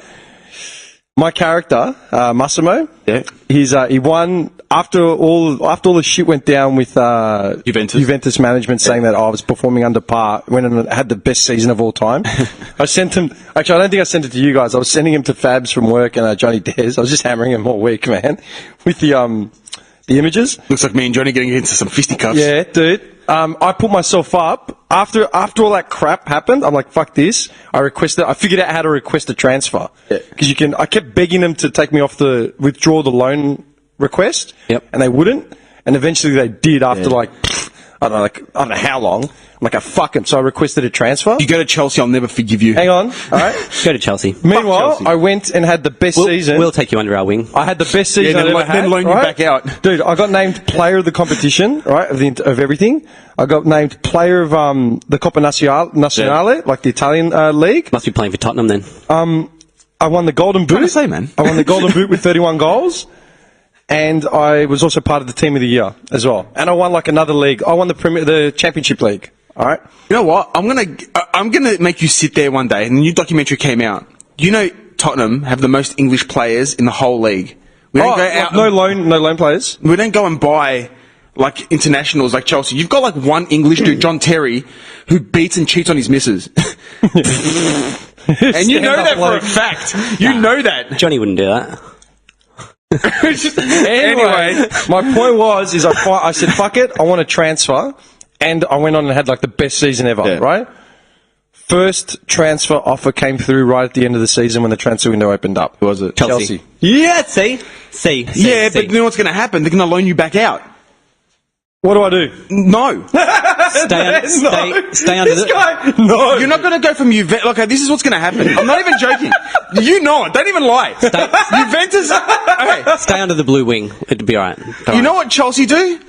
My character, Massimo, Yeah. he won after all the shit went down with Juventus management saying that I was performing under par. Went and had the best season of all time. I sent him. Actually, I don't think I sent it to you guys. I was sending him to Fabs from work and Johnny Dares. I was just hammering him all week, man, with the images. Looks like me and Johnny getting into some fisticuffs. Yeah, dude. I put myself up after all that crap happened. I'm like, fuck this. I figured out how to request a transfer. Because I kept begging them to take me off withdraw the loan request. Yep. And they wouldn't. And eventually they did after I don't know how long. I'm like, fuck him. So I requested a transfer. You go to Chelsea, I'll never forgive you. Hang on. All right. Go to Chelsea. Meanwhile, Chelsea. I went and had the best season. We'll take you under our wing. I had the best season then I've ever had. then loan you right? back out. Dude, I got named player of the competition, right, of everything. I got named player of the Coppa Nazionale, like the Italian league. Must be playing for Tottenham then. I won the Golden Boot. Trying to say, man. I won the Golden Boot with 31 goals. And I was also part of the team of the year as well. And I won like another league. I won the Championship League. All right. You know what? I'm gonna make you sit there one day, and the new documentary came out. You know, Tottenham have the most English players in the whole league. We don't go out. No loan players. We don't go and buy like internationals like Chelsea. You've got like one English dude, John Terry, who beats and cheats on his missus. And you know that for a fact. You know that. Johnny wouldn't do that. Anyway, my point was, I said, fuck it, I want to transfer. And I went on and had like the best season ever, right? First transfer offer came through right at the end of the season when the transfer window opened up. Who was it? Chelsea. Yeah, see? But you know what's going to happen? They're going to loan you back out. What do I do? No. Stay under No. You're not going to go from Juventus. Okay, this is what's going to happen. I'm not even joking. You know it. Don't even lie. Juventus. Okay. Stay under the blue wing. It'd be alright. You know what Chelsea do?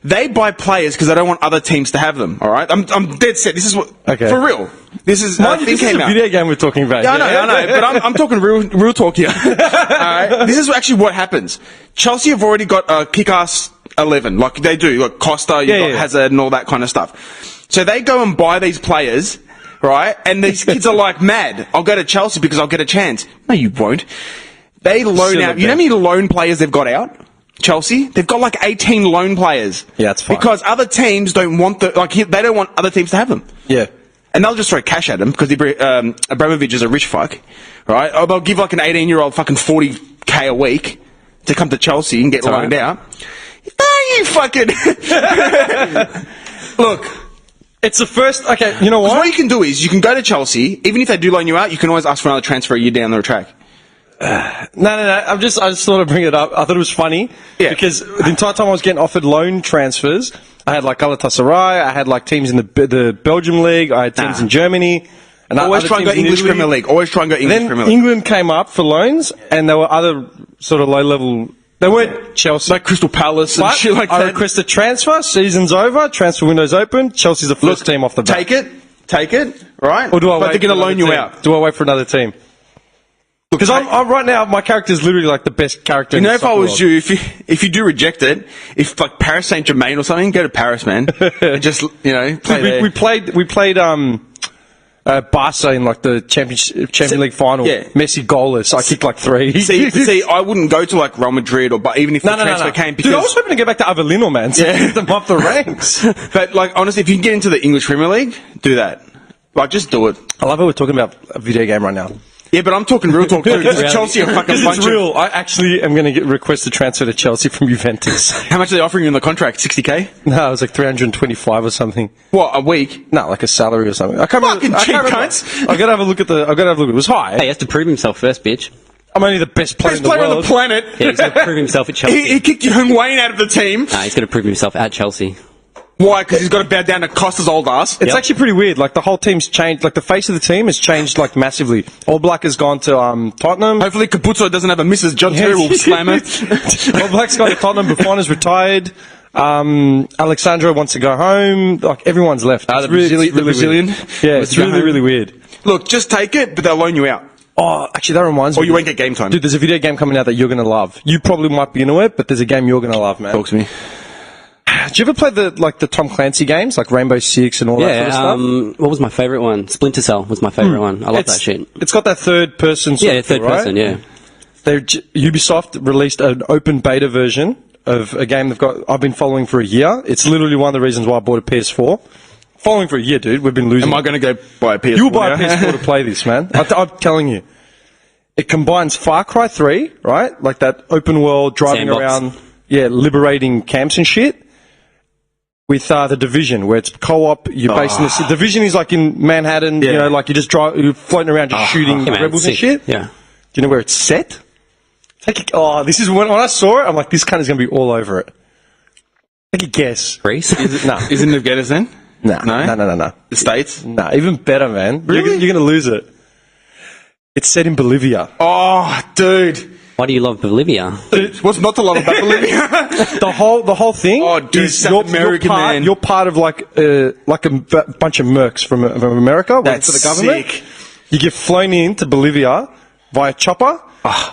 They buy players because they don't want other teams to have them. All right, I'm dead set. This is what for real. This is Mind you, thing this is came a out. video game we're talking about. Yeah, I know, but I'm talking real talk here. All right, this is actually what happens. Chelsea have already got a kick-ass 11, like they do, like Costa, you've got Hazard, and all that kind of stuff. So they go and buy these players, right? And these kids are like, mad. I'll go to Chelsea because I'll get a chance. No, you won't. They loan out. You know how many loan players they've got out? Chelsea, they've got like 18 loan players. Yeah, that's fine. Because other teams don't want they don't want other teams to have them. Yeah. And they'll just throw cash at them because Abramovich is a rich fuck, right? Or they'll give like an 18-year-old fucking 40k a week to come to Chelsea and get loaned out. No, you fucking look. It's the first. Okay, you know what? What you can do is you can go to Chelsea. Even if they do loan you out, you can always ask for another transfer a year down the track. No. I just thought I'd bring it up. I thought it was funny because the entire time I was getting offered loan transfers, I had like Galatasaray, I had like teams in the Belgium league, I had teams in Germany. And always try and go English Premier League. Always try and go English Premier League. Then England came up for loans, and there were other sort of low-level. They weren't Chelsea, like Crystal Palace and shit like that. I requested transfer. Season's over. Transfer window's open. Chelsea's the first team off the bat. Take it, right? Or do I but wait? They're going to loan you team? out. Do I wait for another team? Because I'm right now, my character is literally like the best character. You know, if I was you, if you do reject it, if like Paris Saint-Germain or something, go to Paris, man. And just play there. We played Barca in like the Champions League final. Yeah. Messi goalless. I kicked like 3. See, I wouldn't go to like Real Madrid or even if the transfer came because dude, I was hoping to get back to Avellino, man. So get them up the ranks. But like honestly, if you can get into the English Premier League, do that. Like just do it. I love how we're talking about a video game right now. Yeah, but I'm talking real talk too. Chelsea are fucking bunch it's real. I actually am going to request a transfer to Chelsea from Juventus. How much are they offering you in the contract? 60k? No, it was like 325 or something. What, a week? No, like a salary or something. I can't fucking remember. cheap cunts. I got to have a look at it was high. Hey, he has to prove himself first, bitch. I'm only the best player in the on world. the planet. Yeah, he's got to prove himself at Chelsea. He kicked Young Wayne out of the team. Nah, he's got to prove himself at Chelsea. Why? Because he's got to bow down to Costa's old ass. It's actually pretty weird. Like the whole team's changed. Like the face of the team has changed like massively. All Black has gone to Tottenham. Hopefully Capuzzo doesn't have a Mrs. John Terry will slam it. All Black's gone to Tottenham. Buffon is retired. Alexandro wants to go home. Like everyone's left. The Brazilian. Yeah, it's really weird. Look, just take it, but they'll loan you out. Oh, actually, that reminds me. Or you won't get game time. Dude, there's a video game coming out that you're going to love. You probably might be into it, but there's a game you're going to love, man. Talk to me. Did you ever play the Tom Clancy games, like Rainbow Six and all that sort of stuff? What was my favourite one? Splinter Cell was my favourite one. I love that shit. It's got that third person sort of third feel, right? person, yeah. Ubisoft released an open beta version of a game I've been following for a year. It's literally one of the reasons why I bought a PS4. Following for a year, dude. We've been losing. Am I going to go buy a PS4? You'll buy a PS4 to play this, man. I'm telling you. It combines Far Cry 3, right? Like that open world, driving Sandbox. around, liberating camps and shit. With The Division, where it's co-op, you're based in the Division is like in Manhattan, you know, like you're floating around just shooting rebels and shit. Yeah. Do you know where it's set? This is when I saw it, I'm like, this cunt is going to be all over it. Take a guess. Greece? No. Is it Afghanistan? No. No? No. The States? No, even better, man. Really? You're going to lose it. It's set in Bolivia. Oh, dude. Why do you love Bolivia? What's not to love about Bolivia? The whole thing. Oh, dude, is South American, man. You're part of like a bunch of mercs from America. Working That's for the government. sick. You get flown into Bolivia via chopper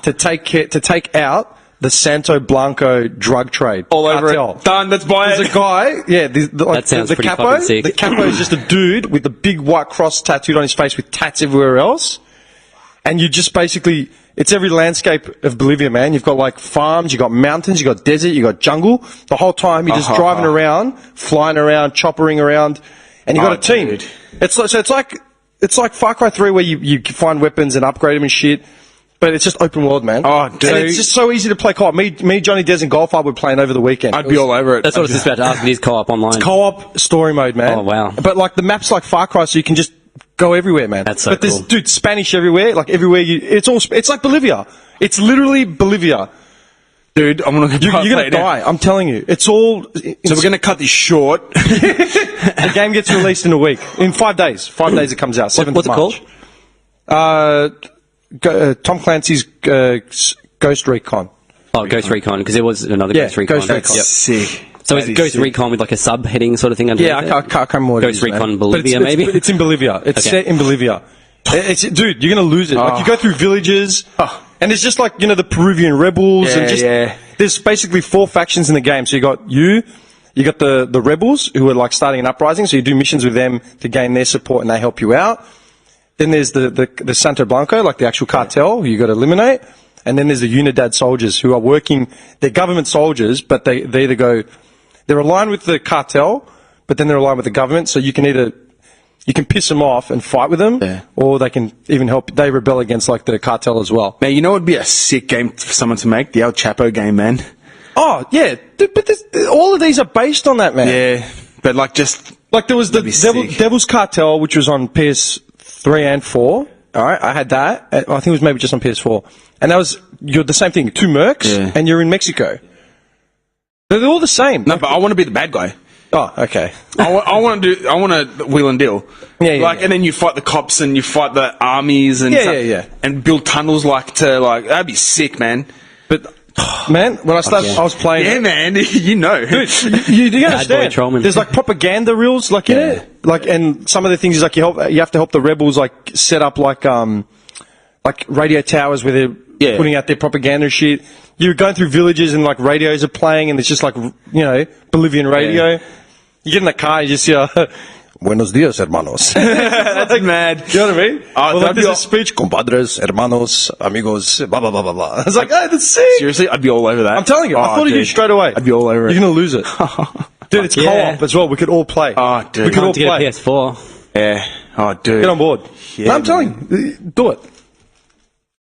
to take out the Santo Blanco drug trade. All over cartel. it. Done, let's buy There's it. a guy, yeah. That sounds the pretty capo. fucking sick. The capo is just a dude with a big white cross tattooed on his face with tats everywhere else. And you just basically, it's every landscape of Bolivia, man. You've got like farms, you've got mountains, you've got desert, you've got jungle. The whole time you're just driving around, flying around, choppering around, and you've got a team. Dude. It's like Far Cry 3 where you find weapons and upgrade them and shit. But it's just open world, man. Oh, dude. And it's just so easy to play co-op. Me, Johnny Des, and Golf were playing over the weekend. I'd be all over it. That's what I was just about to ask. It is co-op online. Co-op story mode, man. Oh, wow. But like the map's like Far Cry, so you can just go everywhere, man. That's so But there's, cool. dude, Spanish everywhere. Like everywhere it's like Bolivia. It's literally Bolivia. Dude, I'm gonna You're gonna die. I'm telling you. It's all. So we're gonna cut this short. The game gets released in a week, in 5 days. 5 days it comes out. 7th What's of it March. called? Tom Clancy's Ghost Recon. Oh, Ghost Recon, because there was another Yeah, Ghost Recon. Ghost Recon. Yep. Sick. So is That it Ghost sick. Recon with like a subheading sort of thing underneath Yeah, I it? can't remember what it Ghost is, man. Recon But Bolivia, it's, maybe? It's in Bolivia. It's Okay. set in Bolivia. Dude, you're gonna lose it. Like you go through villages, and it's just like the Peruvian rebels, and just there's basically 4 factions in the game. So you got the rebels who are like starting an uprising. So you do missions with them to gain their support, and they help you out. Then there's the Santo Blanco, like the actual cartel, who you got to eliminate. And then there's the Unidad soldiers who are working. They're government soldiers, but they either go, they're aligned with the cartel, but then they're aligned with the government. So you can piss them off and fight with them, or they can even help. They rebel against like the cartel as well. Man, you know what would be a sick game for someone to make? The El Chapo game, man. Oh yeah, dude, but all of these are based on that, man. Yeah, but like just Like there was the That'd be sick. Devil's Cartel, which was on PS3 and 4. All right, I had that. I think it was maybe just on PS4, and that was you're the same thing. 2 mercs, and you're in Mexico. They're all the same. no, but I want to be the bad guy. Oh, okay. I want to wheel and deal. Yeah, yeah, like, yeah. and then you fight the cops and you fight the armies and Yeah, stuff, yeah. and build tunnels that'd be sick, man. But man, when I started, I was playing. Yeah, man, you know. Dude, you do understand? Trollman. There's like propaganda reels, like in it, like, and some of the things is like you have to help the rebels like set up like radio towers where they're putting out their propaganda shit. You're going through villages and like radios are playing, and it's just like Bolivian radio. You get in the car, you just hear, "Buenos dias, hermanos." That's mad. You know what I mean? Oh, Well, like, that'd be there's a all- speech, compadres, hermanos, amigos, blah blah blah blah blah. It's like, oh, that's sick. Seriously, I'd be all over that. I'm telling you, I Oh, thought of you dude. straight away. I'd be all over it. You're gonna lose it, dude. It's Yeah. co-op as well. We could all play. Oh, dude. we could all To get a play. PS4. Yeah. Oh, dude. Get on board. Yeah, No, I'm telling you, do it.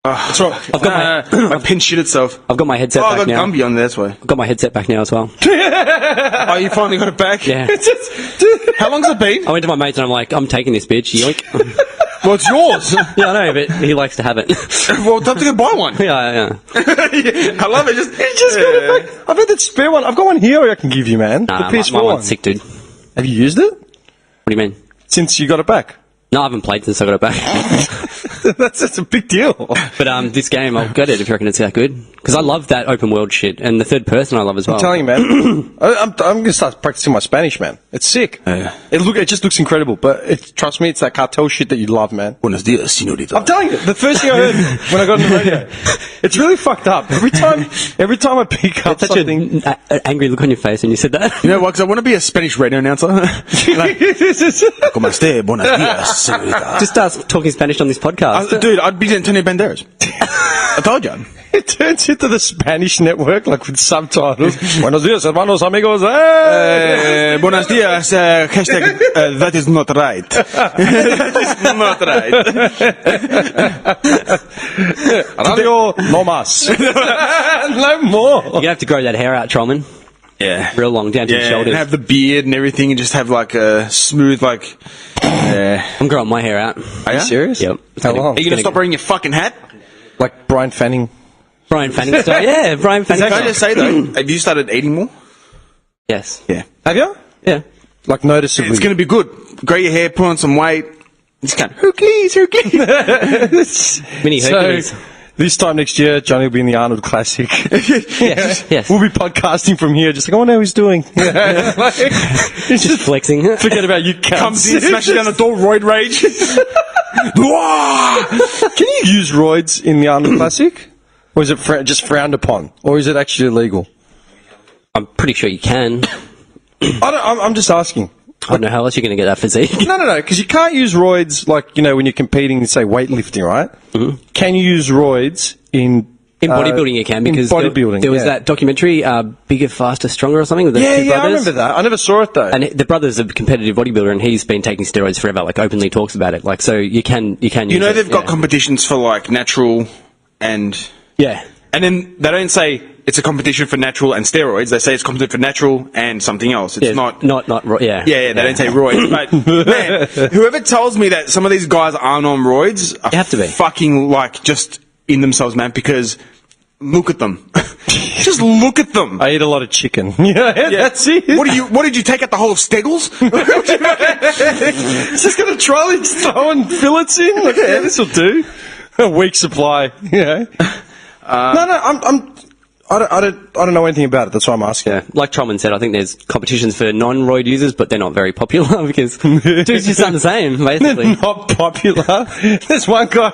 That's right. I've got my My pin shit itself. I've got my headset Oh, I back got now. Gumby on there, that's why. I've got my headset back now as well. Oh, you finally got it back? Yeah. How long's it been? I went to my mates and I'm like, I'm taking this bitch. Yoink. Well, it's yours. Yeah, I know, but he likes to have it. Well, time to go buy one. yeah. I love it. Just Got it back. I've had that spare one. I've got one here I can give you, man. Nah, the PS4 my one. one's sick, dude. What Have you used it do you mean? since you got it back? No, I haven't played since I got it back. that's a big deal. But this game, I'll get it if you reckon it's that good. Because I love that open world shit. And the third person I love as well. I'm telling you, man. I'm going to start practicing my Spanish, man. It's sick. Yeah. It just looks incredible. But trust me, it's that cartel shit that you love, man. Buenos dias, señorita. I'm telling you, the first thing I heard when I got on the radio, it's really fucked up. Every time I pick up Such something, an angry look on your face when you said that. You know what? Because I want to be a Spanish radio announcer. Like, ¿Cómo esté? Buenos dias, señorita. Just start talking Spanish on this podcast. Dude, I'd be Antonio Banderas. I told you. it turns into the Spanish network, like with subtitles. Buenos dias, hermanos, amigos. Hey! Buenos dias, hashtag, that is not right. That is not right. Radio no más. No more. You're gonna have to grow that hair out, Trollman. Yeah. Real long, down to your Yeah, shoulders. and have the beard and everything and just have like a smooth, like, yeah. I'm growing my hair out. Are you Serious? Yep. How long? Are you going to stop wearing your fucking hat? Like Brian Fanning. Brian Fanning style. Yeah, Brian Fanning Can I style. just say though, have you started eating more? Yes. Yeah. Have you? Yeah. Like noticeably. It's going to be good. Grow your hair, put on some weight. It's kind of Hercules. Mini Hercules. So, this time next year, Johnny will be in the Arnold Classic. Yes. We'll be podcasting from here, just like, I wonder how he's doing. Just flexing. Forget about you, Comes in, smashes down the door, roid rage. Can you use roids in the Arnold Classic? Or is it just frowned upon? Or is it actually illegal? I'm pretty sure you can. I'm just asking. I don't know how else you're going to get that physique. No, because you can't use roids, like, you know, when you're competing, say, weightlifting, right? Mm-hmm. Can you use roids in bodybuilding you can, because bodybuilding, there was that documentary, Bigger, Faster, Stronger or something with the two brothers. I remember that. I never saw it though. And the brother's a competitive bodybuilder, and he's been taking steroids forever, like openly talks about it. Like, so you can use it, they've got competitions for like natural and... Yeah. And then they don't say it's a competition for natural and steroids. They say it's competition for natural and something else. It's not. Yeah. They don't say roids. But man, whoever tells me that some of these guys aren't on roids are have to be fucking like just in themselves, man. Because look at them. Just look at them. I eat a lot of chicken. Yeah, that's it. What did you take out the whole of Steggles? Just got a trolley throwing fillets in. Like, yeah, this will do. A week supply. Yeah. I don't know anything about it. That's why I'm asking. Yeah, like Trollman said, I think there's competitions for non-roid users, but they're not very popular because dudes just aren't the same, basically. They're not popular. There's one guy.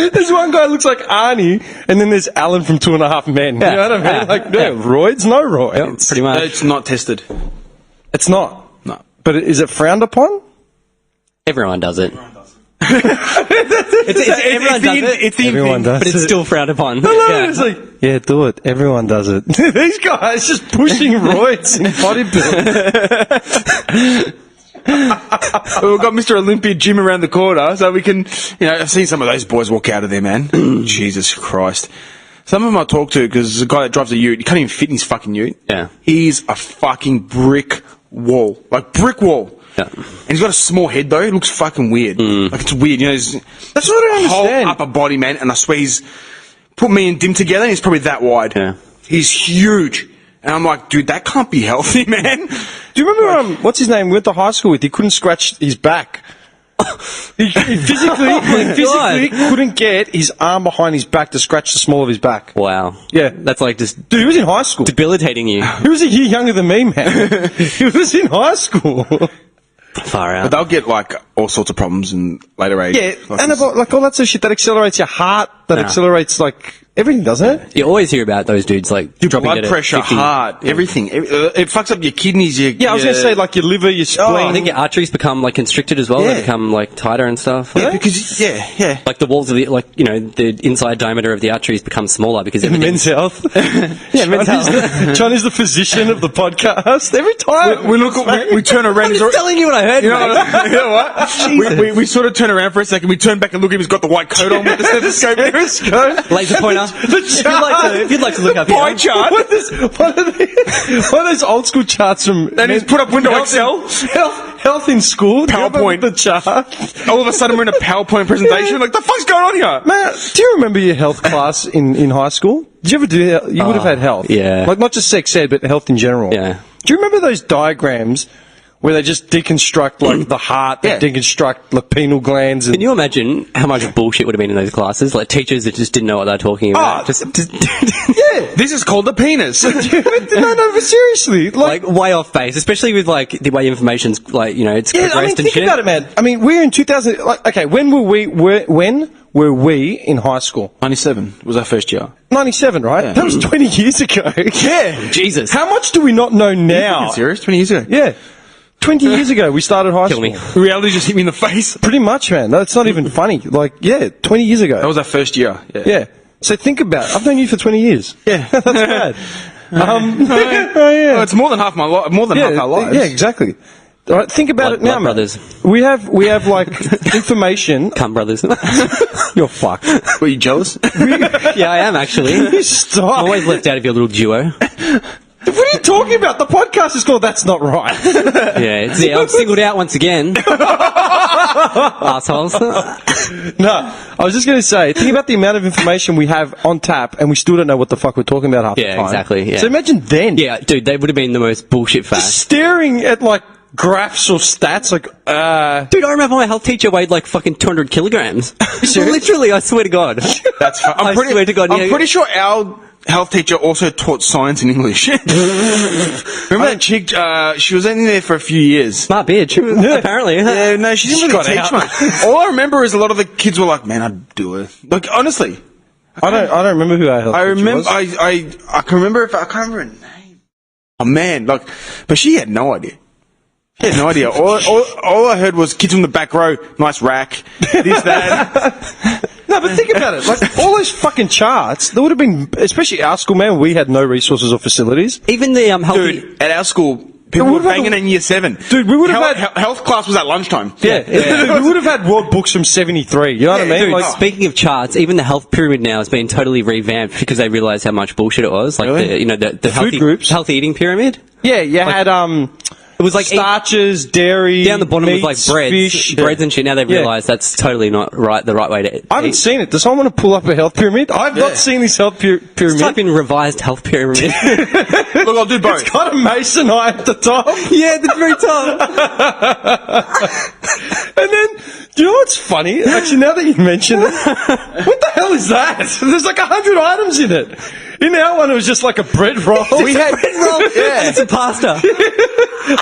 There's one guy who looks like Arnie, and then there's Alan from 2.5 Men. Yeah. You know what I mean? Like, roids, no roids. Yeah, pretty much. It's not tested. It's not. No. But is it frowned upon? Everyone does it. Everyone does but it's still frowned upon. It's like, yeah, do it. Everyone does it. These guys just pushing roids in bodybuilding. We've got Mr. Olympia Jim around the corner, so we can, I've seen some of those boys walk out of there, man. Jesus Christ. Some of them I talk to, because the guy that drives a ute, he can't even fit in his fucking ute. Yeah. He's a fucking brick wall. Like, brick wall. Yeah. And he's got a small head though. It looks fucking weird. Like it's weird, That's what I understand. Whole upper body, man. And I swear he's put me and Dim together. And he's probably that wide. Yeah. He's huge. And I'm like, dude, that can't be healthy, man. Do you remember what's his name? We went to high school with. He couldn't scratch his back. He physically couldn't get his arm behind his back to scratch the small of his back. Wow. Yeah. That's like just... Dude, he was in high school. Debilitating you. He was a year younger than me, man. He was in high school. Far out. But they'll get like all sorts of problems in later age. Yeah, and about like all that sort of shit that accelerates your heart, that accelerates like everything, doesn't it? You always hear about those dudes like dropping blood dead at pressure, 50. heart, everything. It fucks up your kidneys. I was going to say like your liver, your spleen. I think your arteries become like constricted as well. Yeah. They become like tighter and stuff. Yeah, Right? because like the walls of the the inside diameter of the arteries become smaller because In everything's... Men's Health. Men's health. John is the physician of the podcast. Every time we turn around. I'm just telling you what I heard. You know what? We sort of turn around for a second. We turn back and look at him. He's got the white coat on with the stethoscope. Laser pointer. If you'd like to look up Pie here. chart. What are those old school charts from? And he's put up Windows Excel. Health in school. PowerPoint. The chart. All of a sudden we're in a PowerPoint presentation. Like, the fuck's going on here? Man, do you remember your health class in high school? Did you ever do that? You would have had health. Yeah. Like, not just sex ed, but health in general. Yeah. Do you remember those diagrams where they just deconstruct, like, the heart, they deconstruct the pineal glands? And Can you imagine how much bullshit would have been in those classes? Like teachers that just didn't know what they were talking about. Yeah, this is called the penis. no, but seriously. Like way off base, especially with like the way information's like, it's Yeah, progressed and think shit. about it, man. I mean, we're in 2000. Like, okay, when were we in high school? 97 was our first year. 97, right? Yeah. That was 20 years ago. Yeah. Jesus. How much do we not know now? Serious? 20 years ago? Yeah. 20 years ago, we started high Kill school. me. Reality just hit me in the face. Pretty much, man. That's not even funny. Like, 20 years ago. That was our first year. Yeah. So think about it. I've known you for 20 years. Yeah. That's bad. Well, it's more than half my life. More than half our lives. Yeah, exactly. All right, think about it now, man. brothers. We have like information. Come, brothers. You're fucked. Were you jealous? Yeah, I am actually. Stop. I'm always left out of your little duo. What are you talking about? The podcast is called That's Not Right. Yeah, I'm singled out once again. Assholes. No, I was just going to say, think about the amount of information we have on tap, and we still don't know what the fuck we're talking about half the time. Yeah, exactly. Yeah. So imagine then. Yeah, dude, they would have been the most bullshit facts. Staring at, like, graphs or stats, like, Dude, I remember my health teacher weighed like fucking 200 kilograms. Literally, I swear to God. That's fun. I swear to God, I'm yeah. pretty sure our health teacher also taught science and English. Remember that chick? She was in there for a few years. Smart bitch. Apparently. Yeah, no, she didn't really got teach out. much. All I remember is a lot of the kids were like, "Man, I'd do it." Like honestly, I don't remember who our health I teacher remember. was. I can remember if I can't remember her name. Oh man, like, but she had no idea. She had no idea. All I heard was kids on the back row, nice rack, this, that. No, but think about it. Like, all those fucking charts, there would have been, especially our school, man, we had no resources or facilities. Even the healthy... Dude, at our school, people we were would have banging in year 7. Dude, we would have had... Health class was at lunchtime. Yeah. We would have had world books from 73, you know what I mean? Dude, Like, speaking of charts, even the health pyramid now has been totally revamped because they realised how much bullshit it was. Like, Really? the healthy, groups? healthy eating pyramid. yeah, you had, It was like starches, dairy, down the bottom meats, was like breads, fish. breads and shit. Now they've Yeah. realised that's totally not right. The right way to eat. I haven't seen it. Does someone want to pull up a health pyramid? I've not seen this health Just pyramid. type in revised health pyramid. Look, I'll do both. It's got a mason eye at the top. Yeah, the very top. And then, do you know what's funny? Actually, now that you mention it, what the hell is that? There's like 100 items in it. In our one, it was just like a bread roll. We had Bread roll. Yeah. It's a pasta.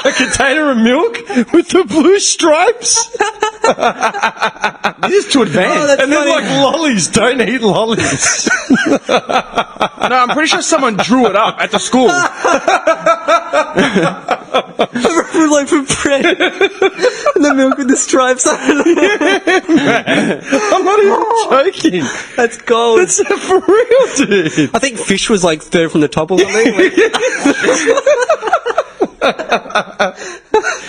a container of milk with the blue stripes. This is too advanced. And then like lollies. Don't eat lollies. No, I'm pretty sure someone drew it up at the school. Like for bread. And the milk with the stripes on it. I'm not even joking. That's gold. That's for real, dude. I think fish was like third from the top or something.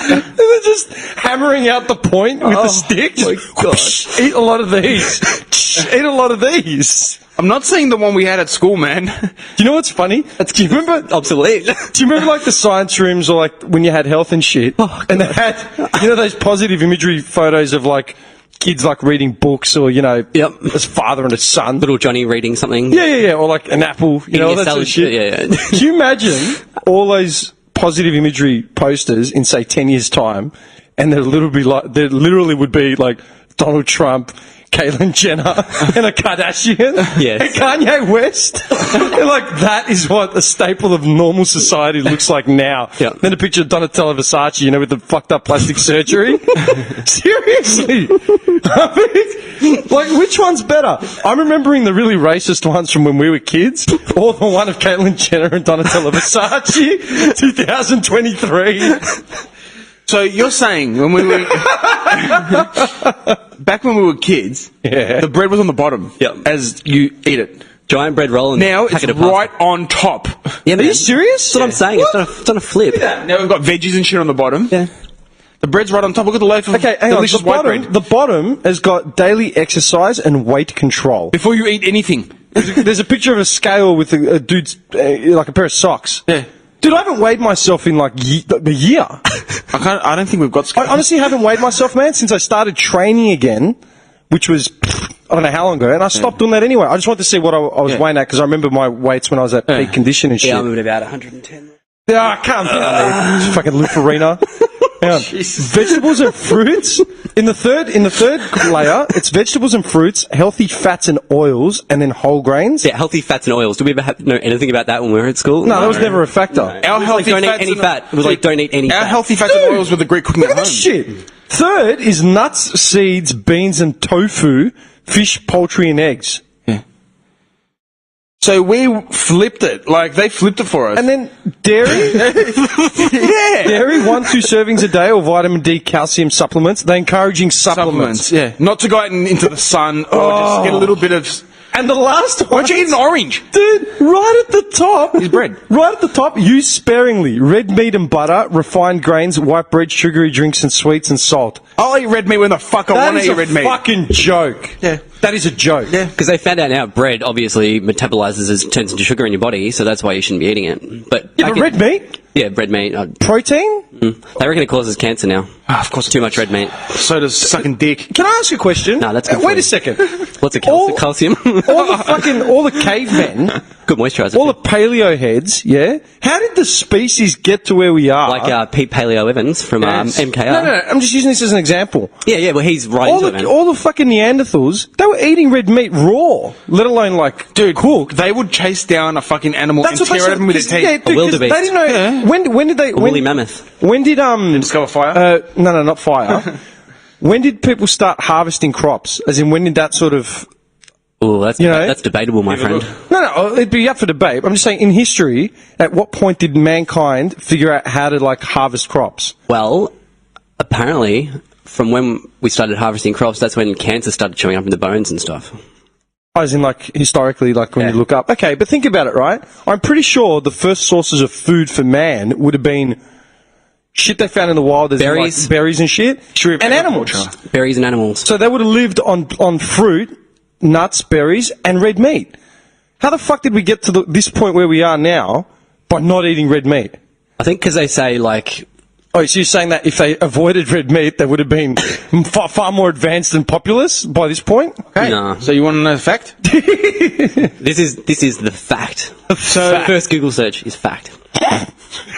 And they're just hammering out the point with the sticks. my God. Eat a lot of these. Eat a lot of these. I'm not saying the one we had at school, man. Do you know what's funny? Do you remember? Obsolete. Do you remember like the science rooms or like when you had health and shit? And they had, you know, those positive imagery photos of like kids like reading books or, you know, Yep. his father and his son. Little Johnny reading something. Yeah. Or like an apple, you know, all Eating a that sort of salad. shit. Yeah. Can you imagine all those positive imagery posters in say 10 years time and there literally would be like Donald Trump, Caitlyn Jenner, and a Kardashian, Yes. and Kanye West. And like that is what a staple of normal society looks like now. Yeah. Then a picture of Donatella Versace, you know, with the fucked up plastic surgery. Seriously. I mean, like, which one's better? I'm remembering the really racist ones from when we were kids, or the one of Caitlyn Jenner and Donatella Versace, 2023. So you're saying when we were back when we were kids, Yeah. the bread was on the bottom Yep. as you eat it. Giant bread roll and Now it's packet of pasta. right on top. Yeah, Are you serious? That's what I'm saying. It's on a flip. Now we've got veggies and shit on the bottom. Yeah. The bread's right on top. Look at the loaf of Okay, hang on. delicious white bread. The bottom has got daily exercise and weight control. Before you eat anything. There's a picture of a scale with a dude's, like a pair of socks. Yeah. Dude, I haven't weighed myself in like a year. I don't think we've got I scales. honestly haven't weighed myself, man, since I started training again, which was, I don't know how long ago, and I stopped doing that anyway. I just wanted to see what I was Yeah. weighing at, because I remember my weights when I was at peak condition and shit. Yeah, I'm at about 110. Ah, calm down, mate. Fucking Lufarina. Hang on. Vegetables and fruits. In the third layer, it's vegetables and fruits, healthy fats and oils, and then whole grains. Yeah, healthy fats and oils. Do we ever know anything about that when we were at school? No, that was never a factor. Our It was like, healthy don't eat fats any and- fat. It was like, don't eat any Our fat. healthy fats and oils were the Greek cooking Look at at home. this shit. Third is nuts, seeds, beans, and tofu, fish, poultry, and eggs. So we flipped it. Like, they flipped it for us. And then dairy. yeah. Dairy, 1-2 servings a day, or vitamin D, calcium supplements. They're encouraging supplements. Supplements, yeah. Not to go out into the sun or just get a little bit of... And the last one. Why don't you eat an orange? Dude, right at the top is bread. Right at the top, use sparingly. Red meat and butter, refined grains, white bread, sugary drinks and sweets and salt. I'll eat red meat when the fuck I That want to is eat a red meat. fucking joke. Yeah. That is a joke. Yeah. Because they found out now bread obviously metabolizes as turns into sugar in your body, so that's why you shouldn't be eating it. But Yeah, but red meat? Yeah, red meat. Protein? They reckon it causes cancer now. Of course. Too much red meat. So does sucking dick. Can I ask you a question? No, that's good for Wait you. a second. What's it? All- Calcium? all the cavemen, Good moisturizer. all the paleo heads, yeah? How did the species get to where we are? like Pete Paleo Evans from MKR. No, I'm just using this as an example. Yeah, well, he's right into it, man. All the fucking Neanderthals, they were eating red meat raw, let alone like, Dude, cooked. they would chase down a fucking animal and tear it open with their teeth. Yeah, dude, 'cause wildebeest. they didn't know. Yeah. When did they? A woolly mammoth. When did Discover fire? No, not fire. When did people start harvesting crops? As in, when did that sort of? Oh, that's You know? that's debatable, my friend. No, it'd be up for debate. I'm just saying, in history, at what point did mankind figure out how to like harvest crops? Well, apparently, from when we started harvesting crops, that's when cancer started showing up in the bones and stuff. As in, like, historically, like, when you look up. Okay, but think about it, right? I'm pretty sure the first sources of food for man would have been shit they found in the wild. As in, Berries. like, berries and shit. True of And animals. agriculture. Berries and animals. So they would have lived on fruit, nuts, berries, and red meat. How the fuck did we get to this point where we are now by not eating red meat? I think because they say, like, Oh, so you're saying that if they avoided red meat, they would have been far more advanced and populous by this point? Okay. No. So you want to know the fact? this is the fact. So- First Google search is fact.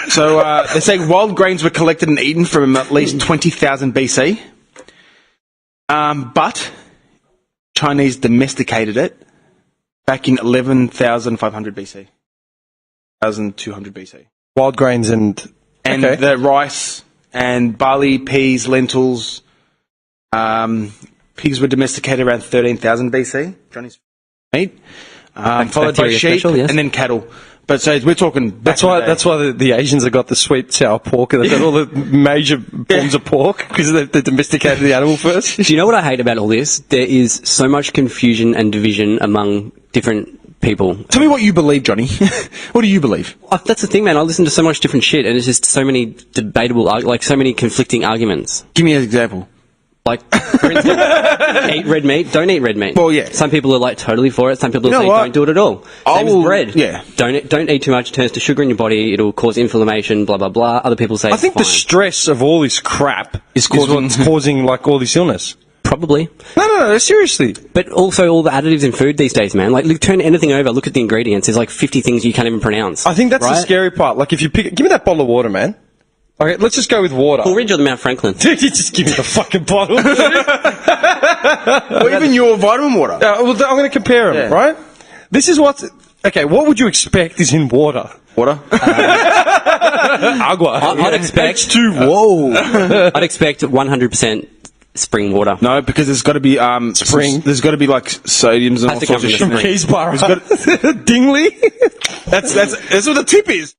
So they say wild grains were collected and eaten from at least 20,000 BC. But Chinese domesticated it back in 11,500 BC. 1,200 BC. Wild grains and okay. The rice and barley, peas, lentils. Pigs were domesticated around 13,000 BC. Chinese meat. Followed by bacteria sheep special, yes. and then cattle. But so we're talking. That's why the Asians have got the sweet sour pork. They've got all the major forms of pork because they domesticated the animal first. Do you know what I hate about all this? There is so much confusion and division among different people. Tell me what you believe, Johnny. What do you believe? Oh, that's the thing, man. I listen to so much different shit, and it's just so many debatable, like so many conflicting arguments. Give me an example. Like, for instance, eat red meat, don't eat red meat. Well, yeah. Some people are like totally for it. Some people You know say what? don't do it at all. Same will- as bread. yeah. Don't eat too much. It turns to sugar in your body. It'll cause inflammation. Blah blah blah. Other people say I think it's the fine. stress of all this crap Is is what's causing like all this illness. Probably. No, seriously. But also all the additives in food these days, man. Like, turn anything over, look at the ingredients. There's like 50 things you can't even pronounce. I think that's the right? scary part. Like if you give me that bottle of water, man. Okay, let's just go with water. Cool Ridge or the Mount Franklin? Dude, you just give me the fucking bottle. Or even your vitamin water. Well, I'm going to compare them, Yeah. right? This is what. Okay, what would you expect is in water? Water? Agua. I'd expect- H2. Whoa. I'd expect 100% spring water. No, because there's got to be Spring. There's got to be like sodiums and all Has to sorts come of from the shit. spring. Keysborough. Dingley. That's what the tip is.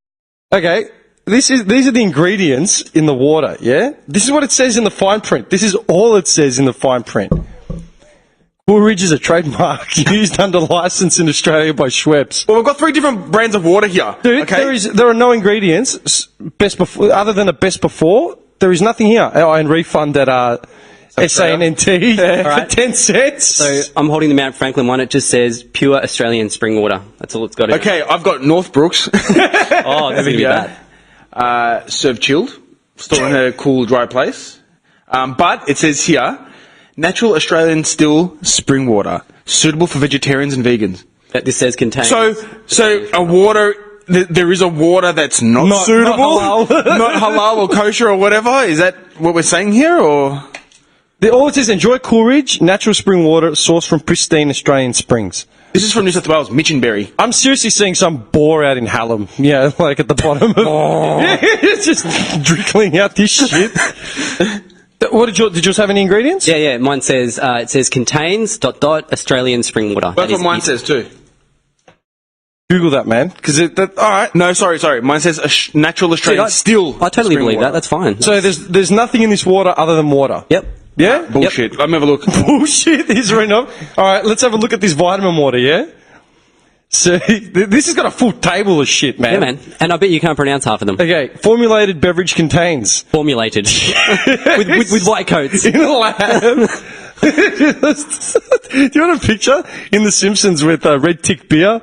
Okay, these are the ingredients in the water, yeah? This is what it says in the fine print. This is all it says in the fine print. Cool Ridge is a trademark used under license in Australia by Schweppes. Well, we've got 3 different brands of water here. Dude, okay? there are no ingredients best before, other than a best before. There is nothing here. Oh, and refund at SANNT for 10 cents. So I'm holding the Mount Franklin one. It just says pure Australian spring water. That's all it's got. Okay, I've got Northbrooks. Oh, that's gonna be bad. Served chilled, stored in a cool, dry place. But it says here, natural Australian still spring water, suitable for vegetarians and vegans. This says contains. So a water. There is a water that's not suitable, not halal. not halal or kosher or whatever. Is that what we're saying here, or? All it says, enjoy Cool Ridge, natural spring water sourced from pristine Australian springs. This is from New South Wales, Minchinberry. I'm seriously seeing some bore out in Hallam. Yeah, like at the bottom of it's just trickling out this shit. What did yours have any ingredients? Yeah. Mine says it says contains ... Australian spring water. That's what mine says too. Google that, man. Because all right. No, sorry. Mine says natural Australian still. I totally spring believe water. that. That's fine. So there's nothing in this water other than water. Yep. Yeah? Bullshit. Let me have a look. Bullshit, he's written off. Alright, let's have a look at this vitamin water, yeah? So, this has got a full table of shit, man. Yeah, man. And I bet you can't pronounce half of them. Okay, formulated beverage contains. Formulated. with white coats. In a lab. Do you want a picture in The Simpsons with red tick beer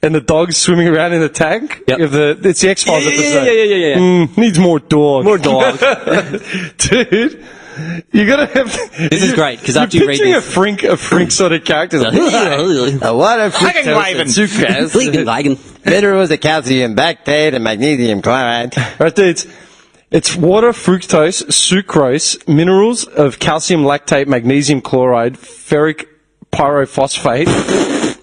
and the dogs swimming around in the tank? Yep. It's the X-Files episode. Yeah. Needs more dog. More dog. Dude, you gotta have... This is great, because after you read picturing this... a frink sort of character. Like, A lot of fructose and sucrose, minerals of calcium, lactate, and magnesium chloride. right, dude, it's water, fructose, sucrose, minerals of calcium, lactate, magnesium chloride, ferric pyrophosphate.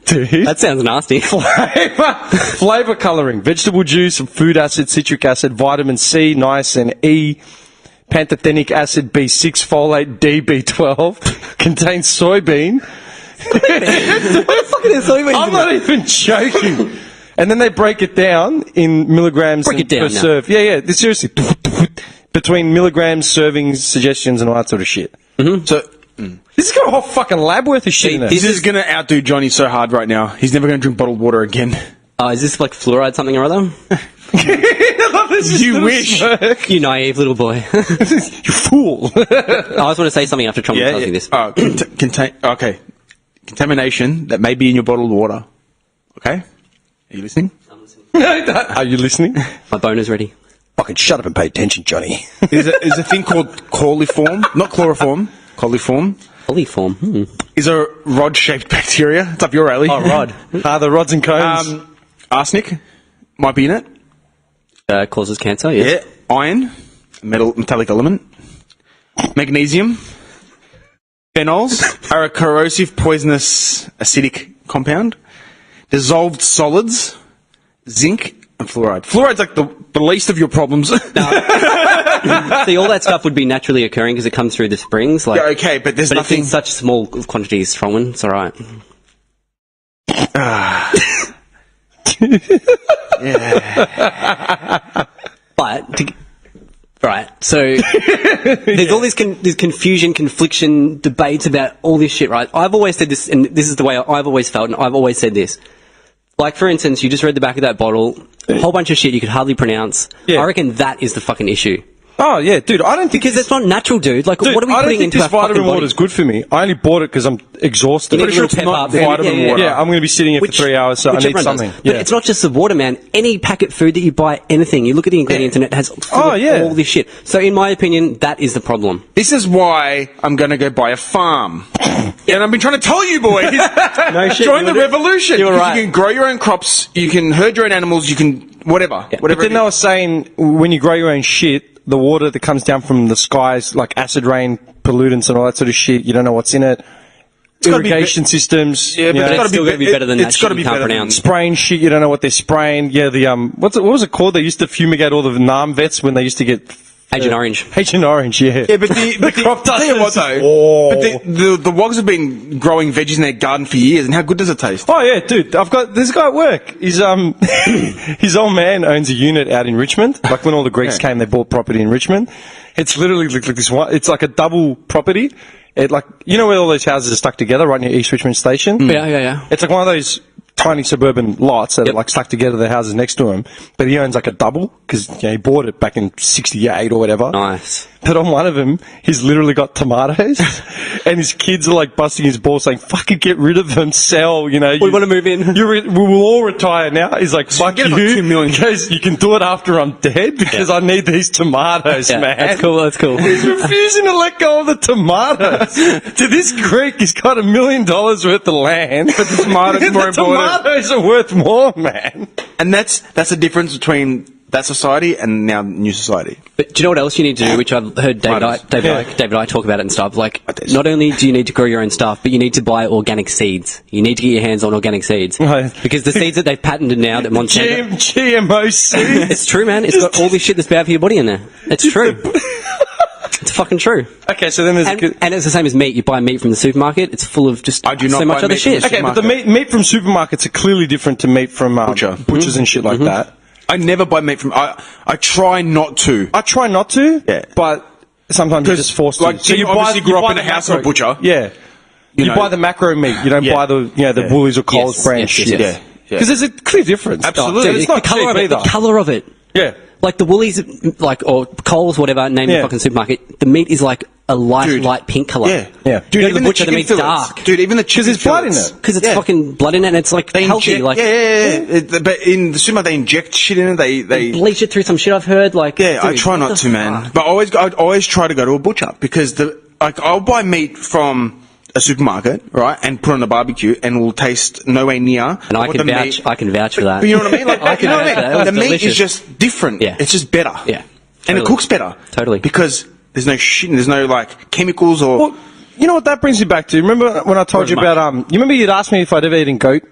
Dude. That sounds nasty. Flavor coloring, vegetable juice, food acid, citric acid, vitamin C, niacin, E, pantothenic acid, B6, folate, D, B12, contains soybean. I'm not even joking. And then they break it down in milligrams Break it down per now. serve. Yeah. Seriously. Between milligrams, servings, suggestions, and all that sort of shit. So, This has got a whole fucking lab worth of shit in it. this is going to outdo Johnny so hard right now. He's never going to drink bottled water again. Oh, is this like fluoride something or other? You wish. You naive little boy. You fool. I just want to say something after Tom tells you this. Oh, okay. Contamination that may be in your bottled water. Okay? Are you listening? Are you listening? My boner's ready. Fucking shut up and pay attention, Johnny. There's a thing called coliform, not chloroform, coliform. Polyform. Is a rod-shaped bacteria. It's up your alley. Oh, rod. The rods and cones. Arsenic might be in it. Causes cancer, yes. Yeah. Iron, metallic element. Magnesium. Phenols are a corrosive, poisonous, acidic compound. Dissolved solids, zinc, and fluoride. Fluoride's like the least of your problems. See, all that stuff would be naturally occurring because it comes through the springs. Like, Yeah, okay, but there's but nothing. it's in such small quantities, Strongman. It's all right. Right, so there's all this there's confusion, confliction, debates about all this shit, right? I've always said this, and this is the way I've always felt, and I've always said this. Like, for instance, you just read the back of that bottle, a whole bunch of shit you could hardly pronounce. Yeah. I reckon that is the fucking issue. Oh, yeah, dude, I don't think... Because it's not natural, dude. Like, Dude, what are we I don't putting think into this our fucking vitamin water body? is good for me. I only bought it because I'm exhausted. You need a little it's pep not up. Yeah, vitamin yeah, water. Yeah, I'm going to be sitting here for 3 hours, so I which need everyone does. something. But Yeah. it's not just the water, man. Any packet food that you buy, anything, you look at the ingredients and it has Oh, yeah. all this shit. So, in my opinion, that is the problem. This is why I'm going to go buy a farm. And I've been trying to tell you boys. No shit. Join the revolution. You were Because right. You can grow your own crops. You can herd your own animals. You can whatever. But Whatever. then they were saying, when you grow your own shit, the water that comes down from the skies, like acid rain, pollutants and all that sort of shit, you don't know what's in it. gotta be Irrigation systems. Yeah, but you know, it's gotta it's still be going to be better than that it's shit gotta you be can't better than- pronounce. spraying shit, you don't know what they're spraying. Yeah, what was it called? They used to fumigate all the NAM vets when they used to get Agent Orange. Agent Orange, yeah. Yeah, but the crop tell you what dusters. though, Oh. but the wogs have been growing veggies in their garden for years, and how good does it taste? Oh yeah, dude, I've got this guy at work. He's his old man owns a unit out in Richmond. Like when all the Greeks came, they bought property in Richmond. It's literally like this one. It's like a double property. It like where all those houses are stuck together right near East Richmond Station. Yeah. It's like one of those tiny suburban lots that are like stuck together. The houses next to him, but he owns like a double because he bought it back in '68 or whatever. Nice. But on one of them, he's literally got tomatoes, and his kids are like busting his balls, saying, "Fucking get rid of them, sell." We want to move in. We will all retire now. He's like, "Fuck get you." about 2 million. He goes, "You can do it after I'm dead because I need these tomatoes, Yeah, man." that's cool. He's refusing to let go of the tomatoes. To this Greek, he's got $1 million worth of land, but the tomatoes are more the important. tomatoes are worth more, man. And that's the difference between that society and now new society. But do you know what else you need to do, which I've heard David I talk about it and stuff? Like, not only do you need to grow your own stuff, but you need to buy organic seeds. You need to get your hands on organic seeds. Right. Because the seeds that they've patented now, that Monsanto... GMO seeds. It's true, man. It's got all this shit that's bad for your body in there. It's true. It's fucking true. Okay, so then there's And it's the same as meat. You buy meat from the supermarket, it's full of just I do not so much buy other meat from shit. the okay, but the meat from supermarkets are clearly different to meat from butchers and shit like that. I never buy meat from. I try not to. I try not to, Yeah. but sometimes you're just forced to. Like, Tim obviously grew up in a house of a butcher. Yeah. You buy the macro meat. You don't buy the the Woolies or Coles brand shit. Yeah. Because there's a clear difference. Absolutely. It's not the colour cheap of it. either. The colour of it. Yeah. Like the Woolies, like, or Coles, whatever, name your fucking supermarket, the meat is like a light pink colour. Yeah. Yeah. Dude, Go to even the butcher, the meat's fillets. dark. Dude, even the chicken Because there's blood in fillets. it. Because it's fucking blood in it and it's like They healthy. inject, Like, But in the supermarket, they inject shit in it. They bleach it through some shit I've heard. Like, Yeah, I dude, try what not the to, man. fuck? But I'd always try to go to a butcher because I'll buy meat from a supermarket, right, and put on a barbecue, and will taste nowhere near. And I what can the vouch. meat- I can vouch for that. But you know what I mean? Like, I can you know what vouch for that. I It mean? was The meat delicious. is just different. Yeah. It's just better. Yeah. And it Totally. cooks better. Totally. Because there's no shit. There's no like chemicals or. Well, you know what that brings me back to? Remember when I told you Very about you remember you'd asked me if I'd ever eaten goat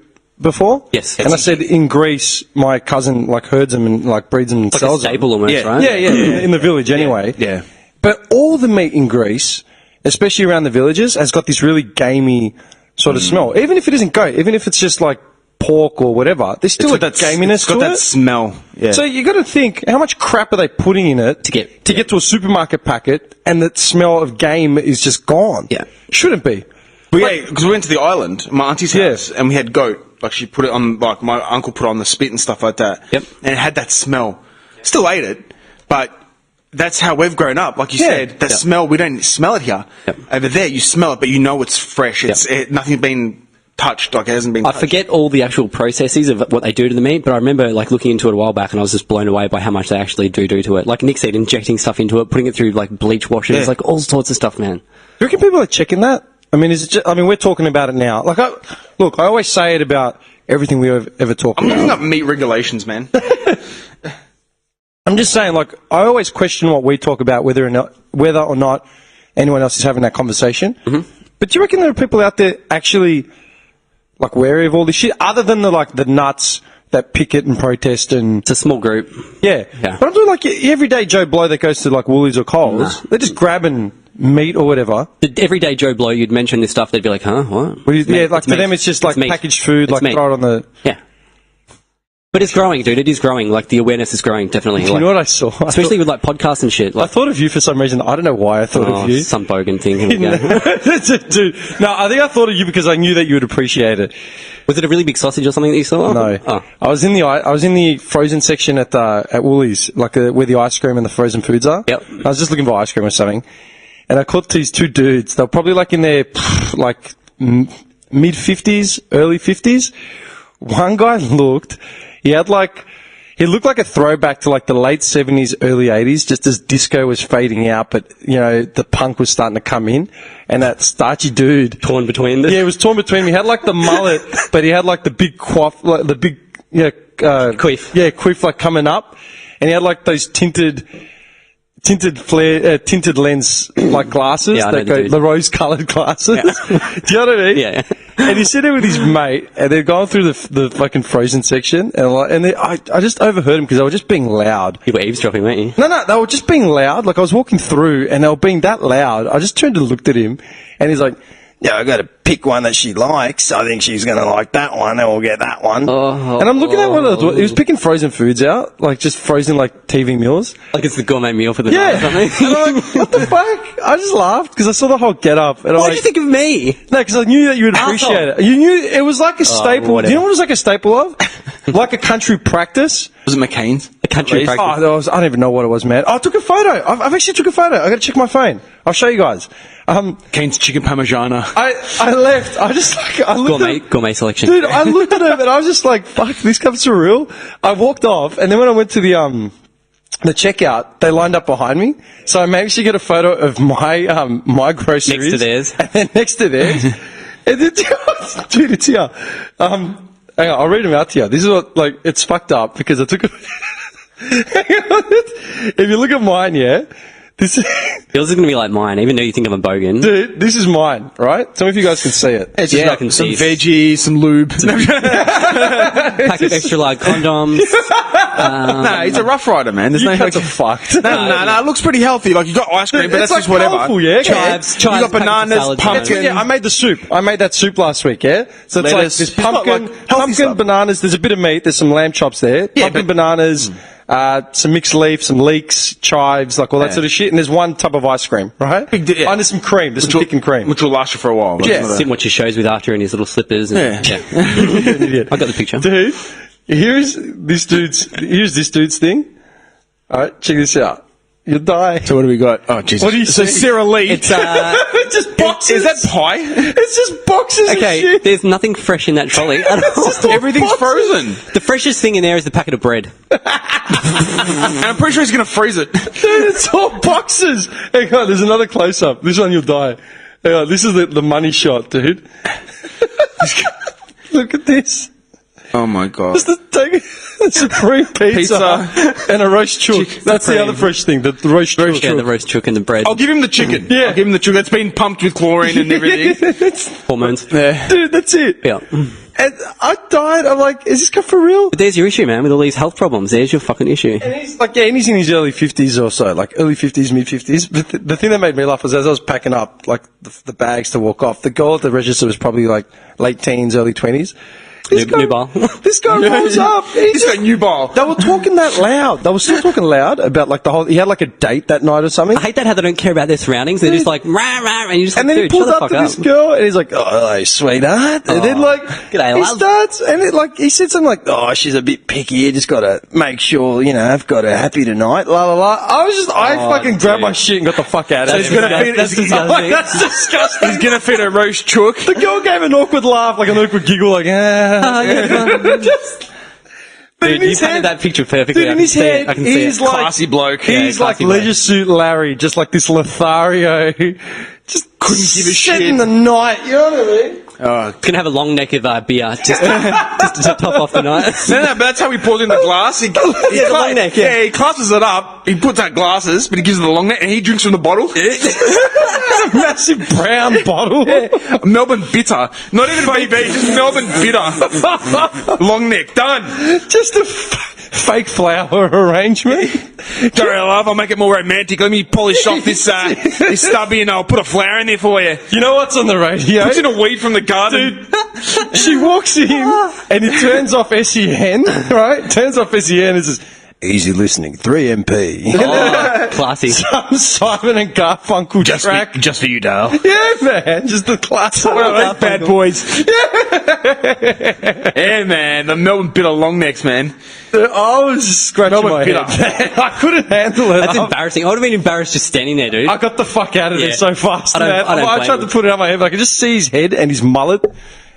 before? Yes. And I said in Greece, my cousin like herds them and like breeds them and Like a sells them. staple almost, Yeah. right? Yeah, in the village anyway. Yeah. But all the meat in Greece, especially around the villages, has got this really gamey sort of smell. Even if it isn't goat, even if it's just like pork or whatever, there's still a gaminess It's got to that it. smell. Yeah. So you got to think, how much crap are they putting in it To get- to get to a supermarket packet, and the smell of game is just gone? Yeah. Shouldn't be. But yeah, because we went to the island, my auntie's house, and we had goat. Like she put it on, like my uncle put it on the spit and stuff like that. Yep. And it had that smell. Still ate it, but that's how we've grown up. Like you Yeah. said, that smell, we don't smell it here. Yep. Over there, you smell it, but you know it's fresh. It's nothing's been touched. Like it hasn't been. I touched. forget all the actual processes of what they do to the meat, but I remember like looking into it a while back, and I was just blown away by how much they actually do to it. Like Nick said, injecting stuff into it, putting it through like bleach washers, Yeah. like all sorts of stuff, man. Do you reckon people are checking that? I mean, is it just, I mean, we're talking about it now. Like, I always say it about everything we ever talk I'm about. looking up meat regulations, man. I'm just saying, like, I always question what we talk about, whether or not anyone else is having that conversation. Mm-hmm. But do you reckon there are people out there actually, like, wary of all this shit, other than the nuts that picket and protest and It's a small group. yeah. Yeah. But I'm talking like your everyday Joe Blow that goes to like Woolies or Coles. They're just grabbing meat or whatever. The everyday Joe Blow, you'd mention this stuff, they'd be like, huh, what? Yeah, like It's to meat. them it's just like meat. packaged food, It's like meat. throw it on the. Yeah. But it's growing, dude. It is growing. Like, the awareness is growing, definitely. You Like, know what I saw? especially with, like, podcasts and shit. I Like, thought of you for some reason. I don't know why I thought of you. some bogan thing. Here we go. That's it, dude. No, I think I thought of you because I knew that you would appreciate it. Was it a really big sausage or something that you saw? No, Oh. I was in the frozen section at Woolies, like where the ice cream and the frozen foods are. Yep. I was just looking for ice cream or something, and I caught these two dudes. They were probably like in their like mid 50s, early 50s. One guy he looked like a throwback to like the late 70s, early 80s, just as disco was fading out, but you know the punk was starting to come in, and that starchy dude. Torn between them. Yeah, it was torn between. He had like the mullet, but he had like the big quaff, like the big, Quiff. Yeah, quiff like coming up, and he had like those tinted lens like glasses Yeah, I know that the go dude. the rose-colored glasses. Do you know what I mean? Yeah. And he's sitting with his mate, and they're going through the fucking frozen section, and I just overheard him because they were just being loud. You were eavesdropping, weren't you? No, they were just being loud. Like I was walking through, and they were being that loud. I just turned and looked at him, and he's like, "Yeah, I got to pick one that she likes. I think she's gonna like that one, and we'll get that one." Oh. And I'm looking at one of those. He was picking frozen foods out, like just frozen like TV meals. Like it's the gourmet meal for the night or Yeah, something. and I'm like, "What the fuck?" I just laughed because I saw the whole get up, and I'm Why like, did you think of me? no, because I knew that you would appreciate it. You knew it was like a staple. Do whatever. you know what it was like a staple of? Like a country practice. Was it McCain's? A country practice. I don't even know what it was, man. I took a photo. I've actually took a photo. I got to check my phone. I'll show you guys. McCain's chicken parmigiana. I left. I just like I looked at Gourmet selection. dude. I looked at him and I was just like, "Fuck, this comes surreal." I walked off, and then when I went to the checkout, they lined up behind me. So I managed to get a photo of my groceries Next to theirs. and then next to theirs. And then, dude, it's here. Hang on, I'll read them out to you. This is what it's fucked up because I took a. Hang on. If you look at mine, yeah. This Yours is going to be like mine, even though you think I'm a bogan. dude, this is mine, right? Some of you guys can see it. It's Yeah, just I can some see. veggies, some lube. Pack of extra large condoms. Nah, he's a rough rider, man. There's You no guys are fucked. No, it looks pretty healthy. Like you got ice cream, but It's that's just like whatever. colourful, yeah? Chives, You got packets of bananas, salads, pumpkin. Yeah, I made the soup. I made that soup last week, yeah? So it's Lettuce. like there's It's got, pumpkin, like, healthy stuff. bananas, there's a bit of meat, there's some lamb chops there. Yeah, pumpkin, but- bananas, some mixed leaf, some leeks, chives, like all that sort of shit. And there's one tub of ice cream, right? Under some cream. There's some thickened cream. Which will last you for a while. Yeah. Sit and watch your shows with Arthur in his little slippers. And, yeah. I got the picture. Dude, here's this dude's thing. All right, check this out. You'll die. So what do we got? Oh, Jesus. What do you So see? Sarah Lee. It's, just boxes. Is that pie? It's just boxes of okay, shit. there's nothing fresh in that trolley. Everything's frozen. The freshest thing in there is the packet of bread. And I'm pretty sure he's going to freeze it. Dude, it's all boxes. Hang on, there's another close-up. This one you'll die. Hang on, this is the money shot, dude. Look at this. Oh, my God. Just a supreme pizza and a roast chook. That's the other fresh thing, the roast chook. Yeah, the roast chook and the bread. I'll give him the chicken. Yeah. I'll give him the chicken. That's been pumped with chlorine and everything. Hormones. Dude, that's it. Yeah. And I died. I'm like, is this guy for real? But there's your issue, man, with all these health problems. There's your fucking issue. And he's like, yeah, and he's in his early 50s or so, like early 50s, mid 50s. But the thing that made me laugh was as I was packing up, like, the bags to walk off, the girl at the register was probably like late teens, early 20s. Nubile. This guy rolls up. He's got nubile. They were talking that loud. They were still talking loud about like the whole. He had like a date that night or something. I hate that how they don't care about their surroundings. They're just like rah rah, and you just And like, then he dude, pulled shut up the to fuck this girl, and he's like, "Oh, hello, sweetheart." And then like, G'day, he love. starts, and it like he said something like, "Oh, she's a bit picky. You just got to make sure I've got her happy tonight." La la la. I fucking grabbed my shit and got the fuck out of there. He's gonna feed. That's disgusting. That's disgusting. He's gonna feed a roast chook. The girl gave an awkward laugh, like an awkward giggle, like, But Dude, you painted that picture perfectly. Dude, in his head, I can see he's it. like Classy bloke. He's Yeah, like classy bloke. Leisure Suit Larry, just like this Lothario, just Couldn't give a shit. in the night. You know what I mean? Can have a long neck of beer just to top off the night. No, but that's how he pours in the glass. He the long neck, yeah. he classes it up. He puts out glasses, but he gives it the long neck, and he drinks from the bottle. It's a massive brown bottle. Melbourne bitter, not even BB, just Melbourne bitter. Long neck, done. Just a fake flower arrangement. Don't worry, love. I'll make it more romantic. Let me polish off this this stubby, and I'll put a flower in there for you. You know what's on the radio? Puts in a weed from the garden. Dude, she walks in and it turns off SEN, right? Turns off SEN and says, "Easy listening, 3MP." Oh, classy. Some Simon and Garfunkel track. Just for you, Dale. Yeah, man. Just the class. One of those bad boys. Yeah, man. The Melbourne bitter long necks, man. I was scratching Melbourne my bitter. head. I couldn't handle it. That's embarrassing. I would have been embarrassed just standing there, dude. I got the fuck out of there Yeah. so fast, I don't- man. I don't I blame tried you. to put it out my head, but I could just see his head and his mullet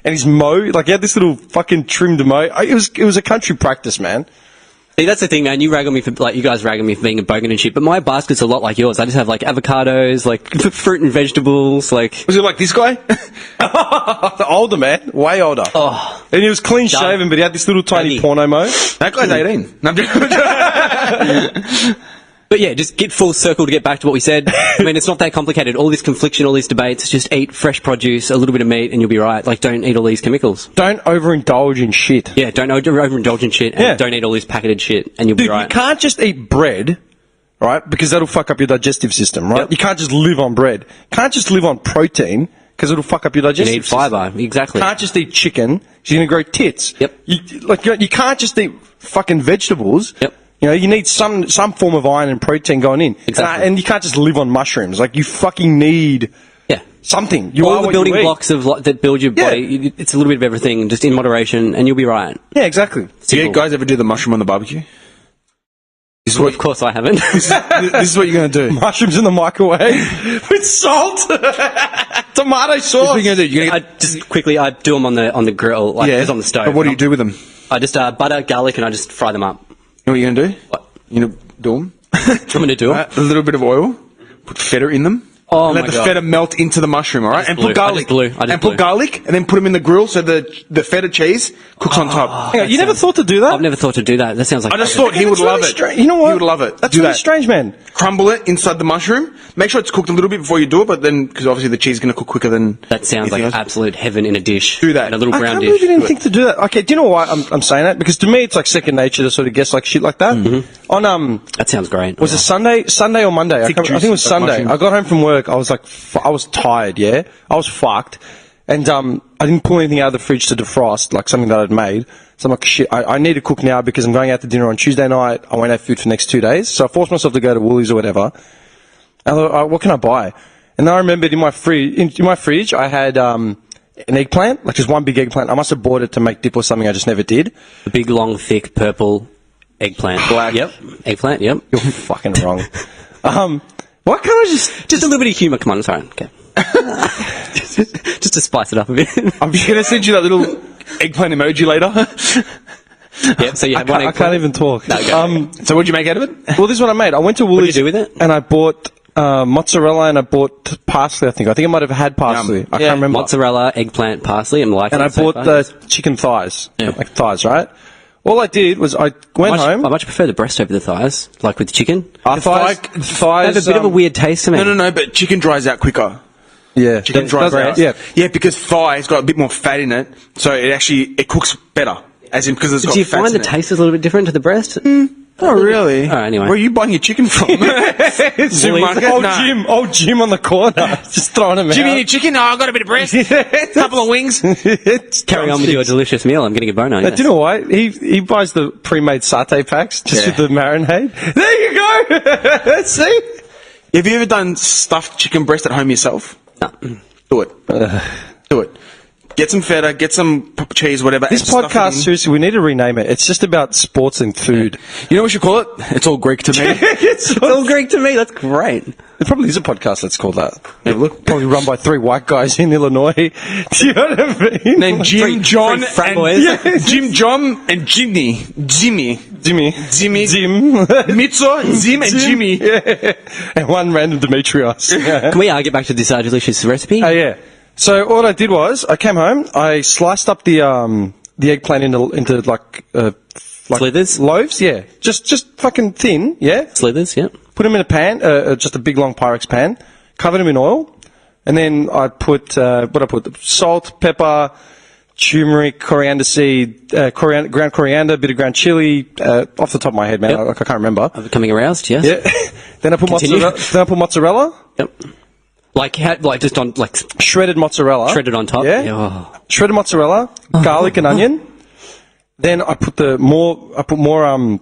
and his mow. Like, he had this little fucking trimmed mow. It was a country practice, man. See, that's the thing, man. You rag on me for, like, you guys rag on me for being a bogan and shit, but my basket's a lot like yours. I just have, like, avocados, like, fruit and vegetables, like... Was it like this guy? The older man, way older. Oh. And he was clean shaven, but he had this little tiny Duddy. porno mow. That guy's 18. No, I'm joking. But yeah, just get full circle to get back to what we said. I mean, it's not that complicated. All this confliction, all these debates, just eat fresh produce, a little bit of meat, and you'll be right. Like, don't eat all these chemicals. Don't overindulge in shit. Yeah, don't overindulge in shit, and Yeah. don't eat all this packeted shit, and you'll Dude, be right. you can't just eat bread, right? Because that'll fuck up your digestive system, right? Yep. You can't just live on bread. You can't just live on protein, because it'll fuck up your You digestive need system. fibre, exactly. You can't just eat chicken, 'cause you're going to grow tits. Yep. You can't just eat fucking vegetables. Yep. You know, you need some form of iron and protein going in. Exactly. And you can't just live on mushrooms. Like, you fucking need Yeah. something. You All are the what building you eat. blocks that build your Yeah. body, it's a little bit of everything, just in moderation, and you'll be right. Yeah, exactly. Do you guys ever do the mushroom on the barbecue? This is Well, what, of course I haven't. this is what you're going to do. Mushrooms in the microwave with salt, tomato This is sauce. what you're going to do. You're going to I just quickly, I do them on the grill, like, just on the stove. But what do you do with them? I just butter, garlic, and I just fry them up. You know what you're going to do? What? You're going to do them. Do you want me to do it? A little bit of oil. Put feta in them. Oh and my let the God. feta melt into the mushroom, alright? And blew. put garlic. I just and blew. put garlic, and then put them in the grill so the feta cheese cooks on top. Hang on, you never thought to do that? I've never thought to do that. That sounds like... I just thought he would That's love really it. stra- You know what? He would love it. That's do really that. strange, man. Crumble it inside the mushroom. Make sure it's cooked a little bit before you do it, but then, because obviously the cheese is going to cook quicker than... That sounds like anything else. absolute heaven in a dish. Do that. In a little I brown can't dish. believe you didn't think to do that. Okay, do you know why I'm saying that? Because to me, it's like second nature to sort of guess like shit like that. Mm-hmm. On That sounds great. was it Sunday or Monday? I think it was juice, like Sunday. mushroom. I got home from work. I was like, I was tired. Yeah, I was fucked. And I didn't pull anything out of the fridge to defrost, like something that I'd made. So I'm like, shit, I need to cook now because I'm going out to dinner on Tuesday night. I won't have food for the next 2 days. So I forced myself to go to Woolies or whatever. And I thought, what can I buy? And then I remembered in my fridge, I had an eggplant, like just one big eggplant. I must have bought it to make dip or something. I just never did. The big, long, thick, purple eggplant. Black. Yep. Eggplant, yep. You're fucking wrong. Why can't I just a little bit of humour. Come on, it's alright. Okay. just to spice it up a bit. I'm just gonna send you that little eggplant emoji later. Yep, so you have one I eggplant. can't even talk. No, go. So what'd you make out of it? Well, this is what I made. I went to What Woolies. did you do with it? And I bought mozzarella and I bought parsley, I think. I think I might have had parsley. Yum. I can't remember. Mozzarella, eggplant, parsley. I'm liking And I it so bought far. the chicken thighs. Yeah. Like thighs, right? All I did was I went home. I much prefer the breast over the thighs, like with chicken. Thighs, They have a bit of a weird taste to me. No, but chicken dries out quicker. Yeah. Chicken dries out. Yeah. Yeah, because thigh's got a bit more fat in it, so it cooks better. As in, because it's got Do you fats find the in it. taste is a little bit different to the breast? Not really. Alright, anyway. Where are you buying your chicken from? Supermarket? Old Jim on the corner. Just throwing them Jimmy, out. any chicken? No, I've got a bit of breast. Couple of wings. Carry on with your delicious meal. I'm getting a boner. Yes. Do you know what? He buys the pre-made satay packs just with the marinade. There you go. See? Have you ever done stuffed chicken breast at home yourself? No. Do it. Do it. Get some feta, get some cheese, whatever. This and stuff it podcast, in. seriously, we need to rename it. It's just about sports and food. You know what we should call it? It's all Greek to me. It's all Greek to me. That's great. There probably is a podcast that's called that. Have a look. Probably run by 3 white guys in Illinois. Do you know what I mean? Named Jim, John, three frat and boys. Jim, John, and Jimmy, Jim. Mitzo, Zim, and Jimmy. Yeah. And one random Demetrios. Can we get back to this delicious recipe? Oh, yeah. So what I did was, I came home, I sliced up the eggplant into like Slithers? loaves, yeah. Just fucking thin, yeah. Slithers, yeah. Put them in a pan, just a big long Pyrex pan, covered them in oil, and then I put, salt, pepper, turmeric, coriander seed, ground coriander, bit of ground chili, off the top of my head, man, Yep. I can't remember. I'm becoming aroused, yes. Yeah. Then I put Continue. mozzarella. Yep. Like just on, like, Shredded mozzarella. shredded on top? Yeah. Oh. Shredded mozzarella, garlic and onion. Then I put more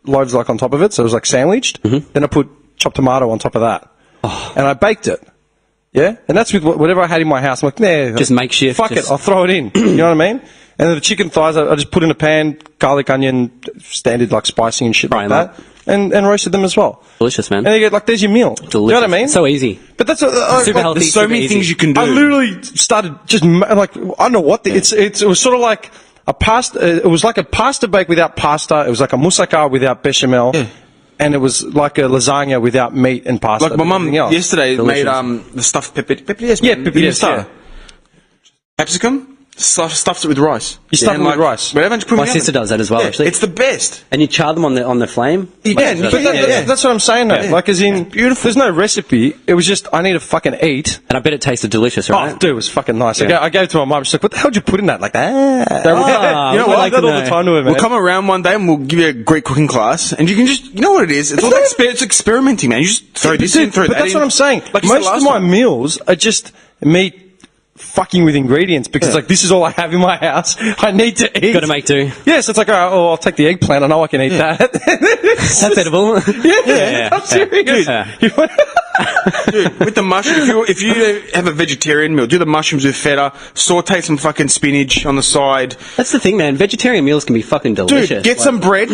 loaves like on top of it, so it was like sandwiched. Mm-hmm. Then I put chopped tomato on top of that. And I baked it. Yeah? And that's with whatever I had in my house. I'm like, nah. Just makeshift, Fuck just- it, I'll throw it in. You know what I mean? And then the chicken thighs, I just put in a pan, garlic, onion, standard like spicing and shit Fry like 'em up. that. And roasted them as well. Delicious, man. And you get like, there's your meal. Delicious. You know what I mean? So easy. But that's Super healthy. There's so super many easy. things you can do. I literally started just like, I don't know what it was sort of like a pasta. It was like a pasta bake without pasta. It was like a moussaka without bechamel, and it was like a lasagna without meat and pasta. Like my mum everything else. yesterday Delicious. made the stuffed pepper. Yeah, pepper. Capsicum. Stuffed it with rice. You stuff and it with rice. Whatever, and just put it My in the sister oven. does that as well, Yeah, actually. it's the best. And you char them on the flame? Yeah, But that's what I'm saying, though. Like, as in, beautiful. There's no recipe. It was just, I need to fucking eat. And I bet it tasted delicious, Oh, right? dude, it was fucking nice. Yeah. I gave it to my mum. She's like, what the hell did you put in that? Like, You know what? what? I got all the time to it, man. We'll come around one day and we'll give you a great cooking class, and you can just, you know what it is? It's all like it's experimenting, man. You just throw this in, throw that in. But that's what I'm saying. Like you said Most of last my time. meals are just me fucking with ingredients because like this is all I have in my house. I need to eat. Gotta make do. Yes, it's like, I'll take the eggplant. I know I can eat that. That's edible. Yeah, I'm serious. Dude, with the mushroom, if you have a vegetarian meal, do the mushrooms with feta, saute some fucking spinach on the side. That's the thing, man. Vegetarian meals can be fucking delicious. Dude, get some bread,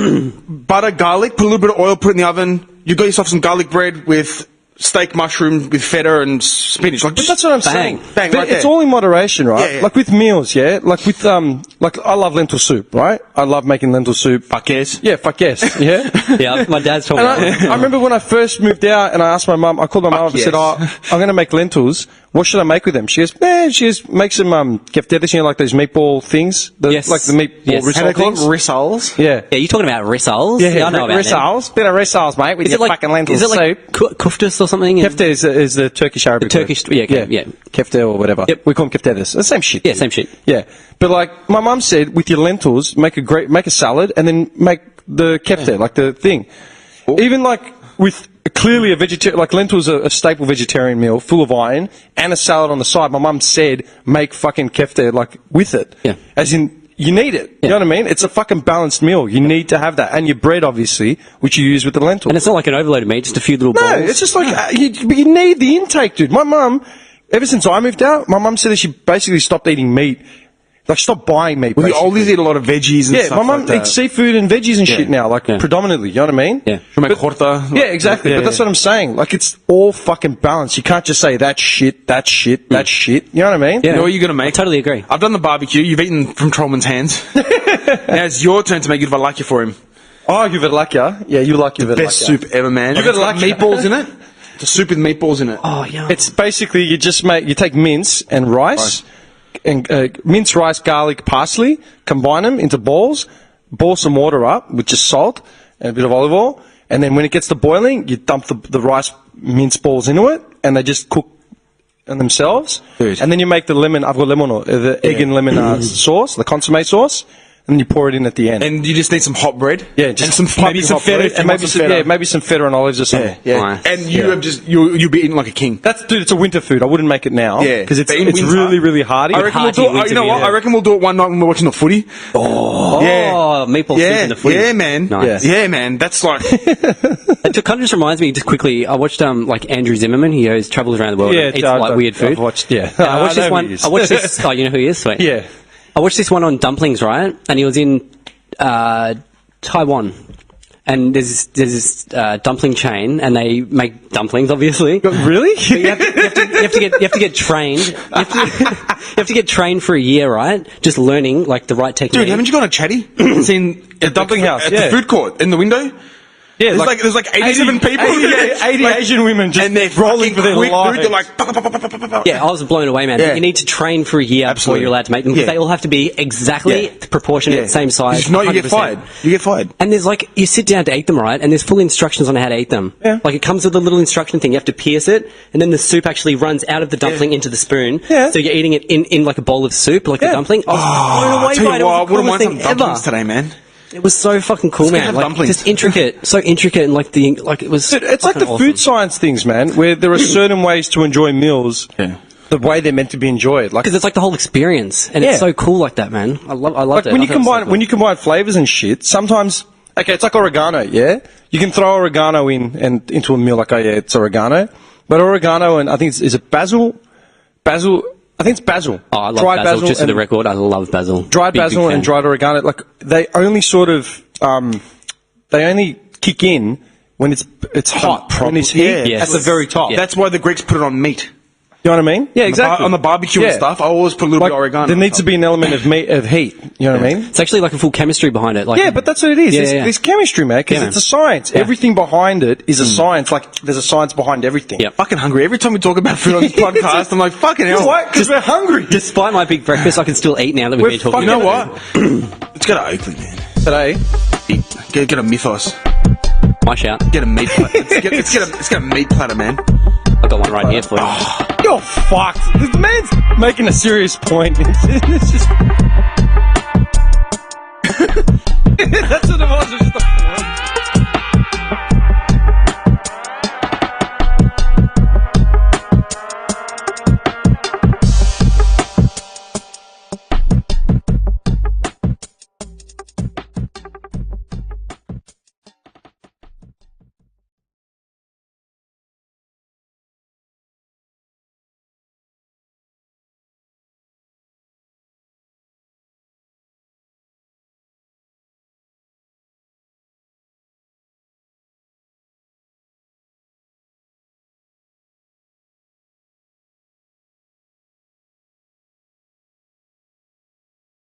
butter, garlic, put a little bit of oil, put it in the oven. You got yourself some garlic bread with steak mushroom with feta and spinach. Like, But that's what I'm saying. Bang, But right it's there. all in moderation, right? Yeah. Like with meals, yeah? Like with, like I love lentil soup, right? I love making lentil soup. Fuck yes. Yeah, fuck yes, yeah? Yeah, my dad's talking And about it. I remember when I first moved out and I asked my mum, I called my mum up and said, yes. I'm going to make lentils. What should I make with them? She goes, make some, keftedes, you know, like those meatball things? Yes. Like the meatball Yes. risol How they call it? things? Rissoles? Yeah. Yeah, you talking about rissoles? I know about them. rissoles. Bit of rissoles, mate, with Is your it like, fucking lentil is it like soup. kuftas or something? Kefte is the Turkish Arabic The Turkish- word. yeah, okay, yeah. Kefte or whatever. Yep. We call them keftedes. It's the same shit. Yeah, same shit. Yeah. But like, my mum said, with your lentils, make a salad and then make the kefte, like the thing. Even like, with clearly a vegetarian, like lentils are a staple vegetarian meal, full of iron, and a salad on the side. My mum said, make fucking kefta, like, with it. Yeah. As in, you need it. You know what I mean? It's a fucking balanced meal. You need to have that. And your bread, obviously, which you use with the lentils. And it's not like an overload of meat, just a few little No, balls. it's just like, you need the intake, dude. My mum, ever since I moved out, my mum said that she basically stopped eating meat. Like, stop buying meat. Well, the basically. oldies eat a lot of veggies and Yeah, stuff my mum like that. eats seafood and veggies and shit now, like, predominantly. You know what I mean? Yeah. She'll make horta. Yeah, exactly. But that's what I'm saying. Like, it's all fucking balanced. You can't just say that shit, that shit, that shit. You know what I mean? Yeah. You know what you're going to make? I totally agree. I've done the barbecue. You've eaten from Trollman's hands. Now it's your turn to make Yuvalakia for him. Oh, Yuvalakia. Yeah, you like Yuvalakia. Best soup ever, man. Yuvalakia. It's got meatballs in it. It's a soup with meatballs in it. Oh, yeah. It's basically, you take mince and rice, and mince, rice, garlic, parsley, combine them into balls, boil some water up with just salt and a bit of olive oil, and then when it gets to boiling, you dump the rice mince balls into it, and they just cook on themselves. Dude. And then you make the egg and lemon sauce, the consomme sauce, and you pour it in at the end. And you just need some hot bread. Yeah, just and some, maybe some hot feta. bread, If you and want maybe some some, feta. maybe some feta and olives or something. Yeah. Nice. And you have just you'll be eating like a king. Dude, it's a winter food. I wouldn't make it now. Yeah, because it's but in winter, really, really hardy. I reckon we'll do it. You know what? I reckon we'll do it one night when we're watching the footy. Oh, meatball soup Yeah, in the footy. yeah, man. Nice. Yeah, man. That's like It kind of just reminds me, just quickly, I watched like Andrew Zimmerman. He goes travels around the world and eats like weird food. I've watched, And I watched this one. I watched this. Oh, you know who he is? Sweet. Yeah. I watched this one on dumplings, right? And he was in Taiwan. And there's this dumpling chain, and they make dumplings, obviously. Really? But you have to get trained. You have to get trained for a year, right? Just learning like the right technique. dude, haven't you gone to Chatty? Seen The dumpling house, at yeah. the food court in the window? Yeah, There's like 87 people. 80 Asian women just and they're rolling for their quick, lives. dude. They're like, Yeah, I was blown away, man. Yeah. You need to train for a year before Absolutely. you're allowed to make them because Yeah. they all have to be exactly proportionate, same size. If not, you get 100%. fired. You get fired. And there's like, you sit down to eat them, right? And there's full instructions on how to eat them. Yeah. Like it comes with a little instruction thing. You have to pierce it, and then the soup actually runs out of the dumpling into the spoon. Yeah. So you're eating it in like a bowl of soup, like the dumpling. I was blown away Tell by it. you It what, I was the wouldn't coolest mind some thing ever. dumplings today, man. It was so fucking cool, Let's go man. have Like, dumplings. just intricate, so intricate, and like it was. Dude, it's like fucking the awesome. food science things, man, where there are certain ways to enjoy meals the way they're meant to be enjoyed. Like, Because it's like the whole experience, and Yeah. it's so cool like that, man. I loved like it. when I you thought it was so combine cool. flavors and shit, sometimes it's like oregano, yeah? You can throw oregano into a meal like, oh yeah, it's oregano. But oregano and I think is it basil? I think it's basil. Oh, I love Dried basil. Just for and- the record, I love basil. dried Big basil fan. and dried oregano, like they only sort of they only kick in when it's hot, when it's heat Yeah. Yes. at the very top. Yeah. That's why the Greeks put it on meat. You know what I mean? Yeah, exactly. On the barbecue and stuff, I always put a little Like, bit of oregano. there needs to be an element of heat. You know what I mean? It's actually like a full chemistry behind it. Like, Yeah, but that's what it is. Yeah, yeah. There's chemistry, man, because Yeah, it's man. a science. Yeah. Everything behind it is a science. Like, there's a science behind everything. Yep. Fucking hungry. Every time we talk about food on this podcast, I'm like, fucking hell. Why? Because we're hungry. Despite my big breakfast, I can still eat now that we've been talking. You know about what? Let's go to Oakley, man. Today, Get a mythos. it. My shout. Get a meat platter. Let's get a meat platter, man. I got one right here for you. you're fucked. This man's making a serious point. It's just...